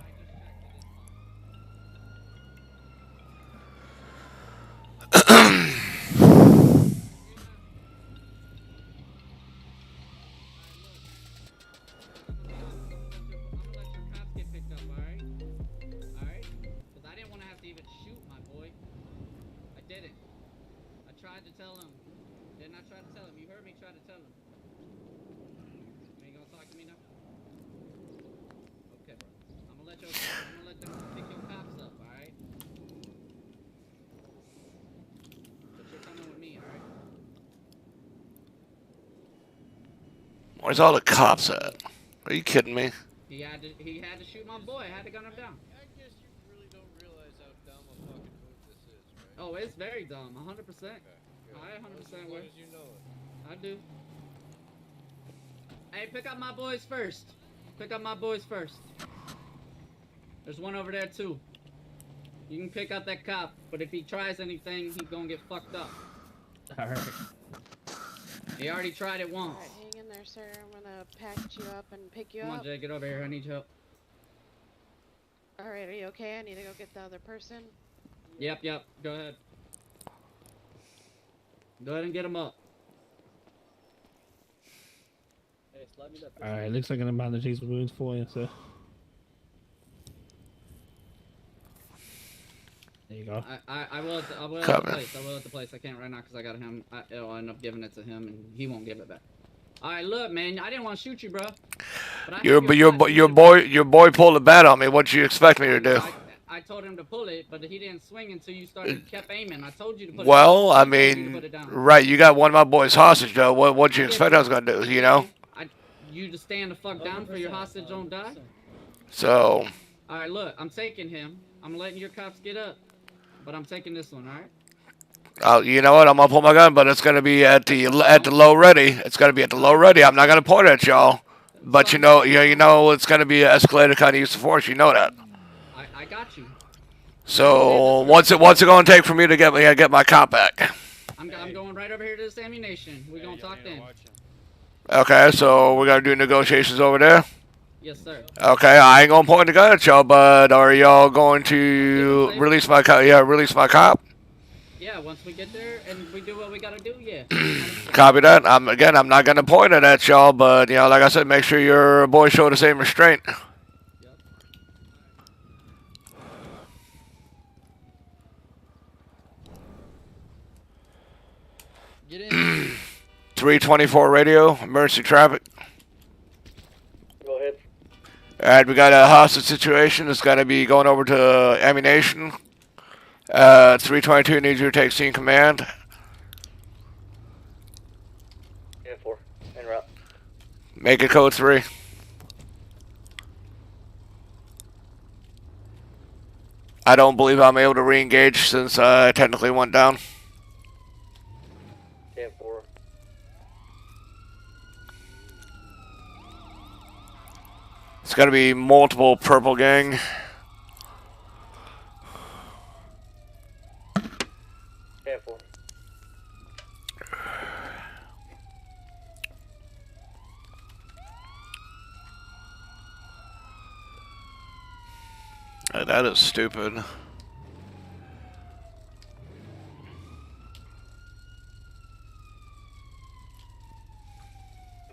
I just Where's all the cops at? Are you kidding me? He had to shoot my boy. I had to gun him down. I guess you really don't realize how dumb a fucking move this is, right? Oh, it's very dumb. 100%. Okay, I 100% as with. you know it. I do. Hey, pick up my boys first. Pick up my boys first. There's one over there too. You can pick up that cop, but if he tries anything, he's gonna get fucked up. Alright. He already tried it once. Alright, hang in there, sir. I'm gonna package you up and pick you Come up. on, Jay, get over here. I need help. Alright, are you okay? I need to go get the other person. Yep. Go ahead. Go ahead and get him up. Alright, looks like I'm about to take some wounds for you, so. There you go. I will at the place. I will at the place. I can't right now because I got him. I'll end up giving it to him, and he won't give it back. All right, look, man. I didn't want to shoot you, bro. But your boy pulled a bat on me. What you expect me to do? I told him to pull it, but he didn't swing until you kept aiming. I told you to put Well, it down. I mean, right? You got one of my boys hostage, though. What you expect I was gonna do? You know? You just stand the fuck down for your hostage don't die. So. All right, look. I'm taking him. I'm letting your cops get up, but I'm taking this one. All right. You know what? I'm gonna pull my gun, but it's gonna be at the low ready. It's gonna be at the low ready. I'm not gonna point it at y'all, but you know it's gonna be an escalated kind of use of force. You know that. I got you. So what's it gonna take for me to get my cop back? I'm going right over here to this ammunition. We're gonna talk then. Okay, so we're gonna do negotiations over there. Yes, sir. Okay, I ain't gonna point the gun at y'all, but are y'all going to release my cop? Yeah, release my cop. Yeah, once we get there and we do what we gotta do, yeah. Copy that. I'm not gonna point it at y'all, but like I said, make sure your boys show the same restraint. Get in. 324 radio, emergency traffic. Go ahead. Alright, we got a hostage situation. It's gonna be going over to ammunition. 322 needs you to take scene command. Yeah, 4. En route. Make it code 3. I don't believe I'm able to re-engage since I technically went down. Yeah, 4. It's gonna be multiple purple gang. Yeah, 4. That is stupid.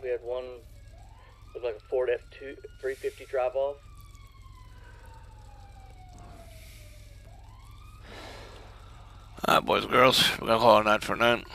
We had one with like a Ford F2 350 drive off. Alright, boys and girls, we're gonna call it a night for a night.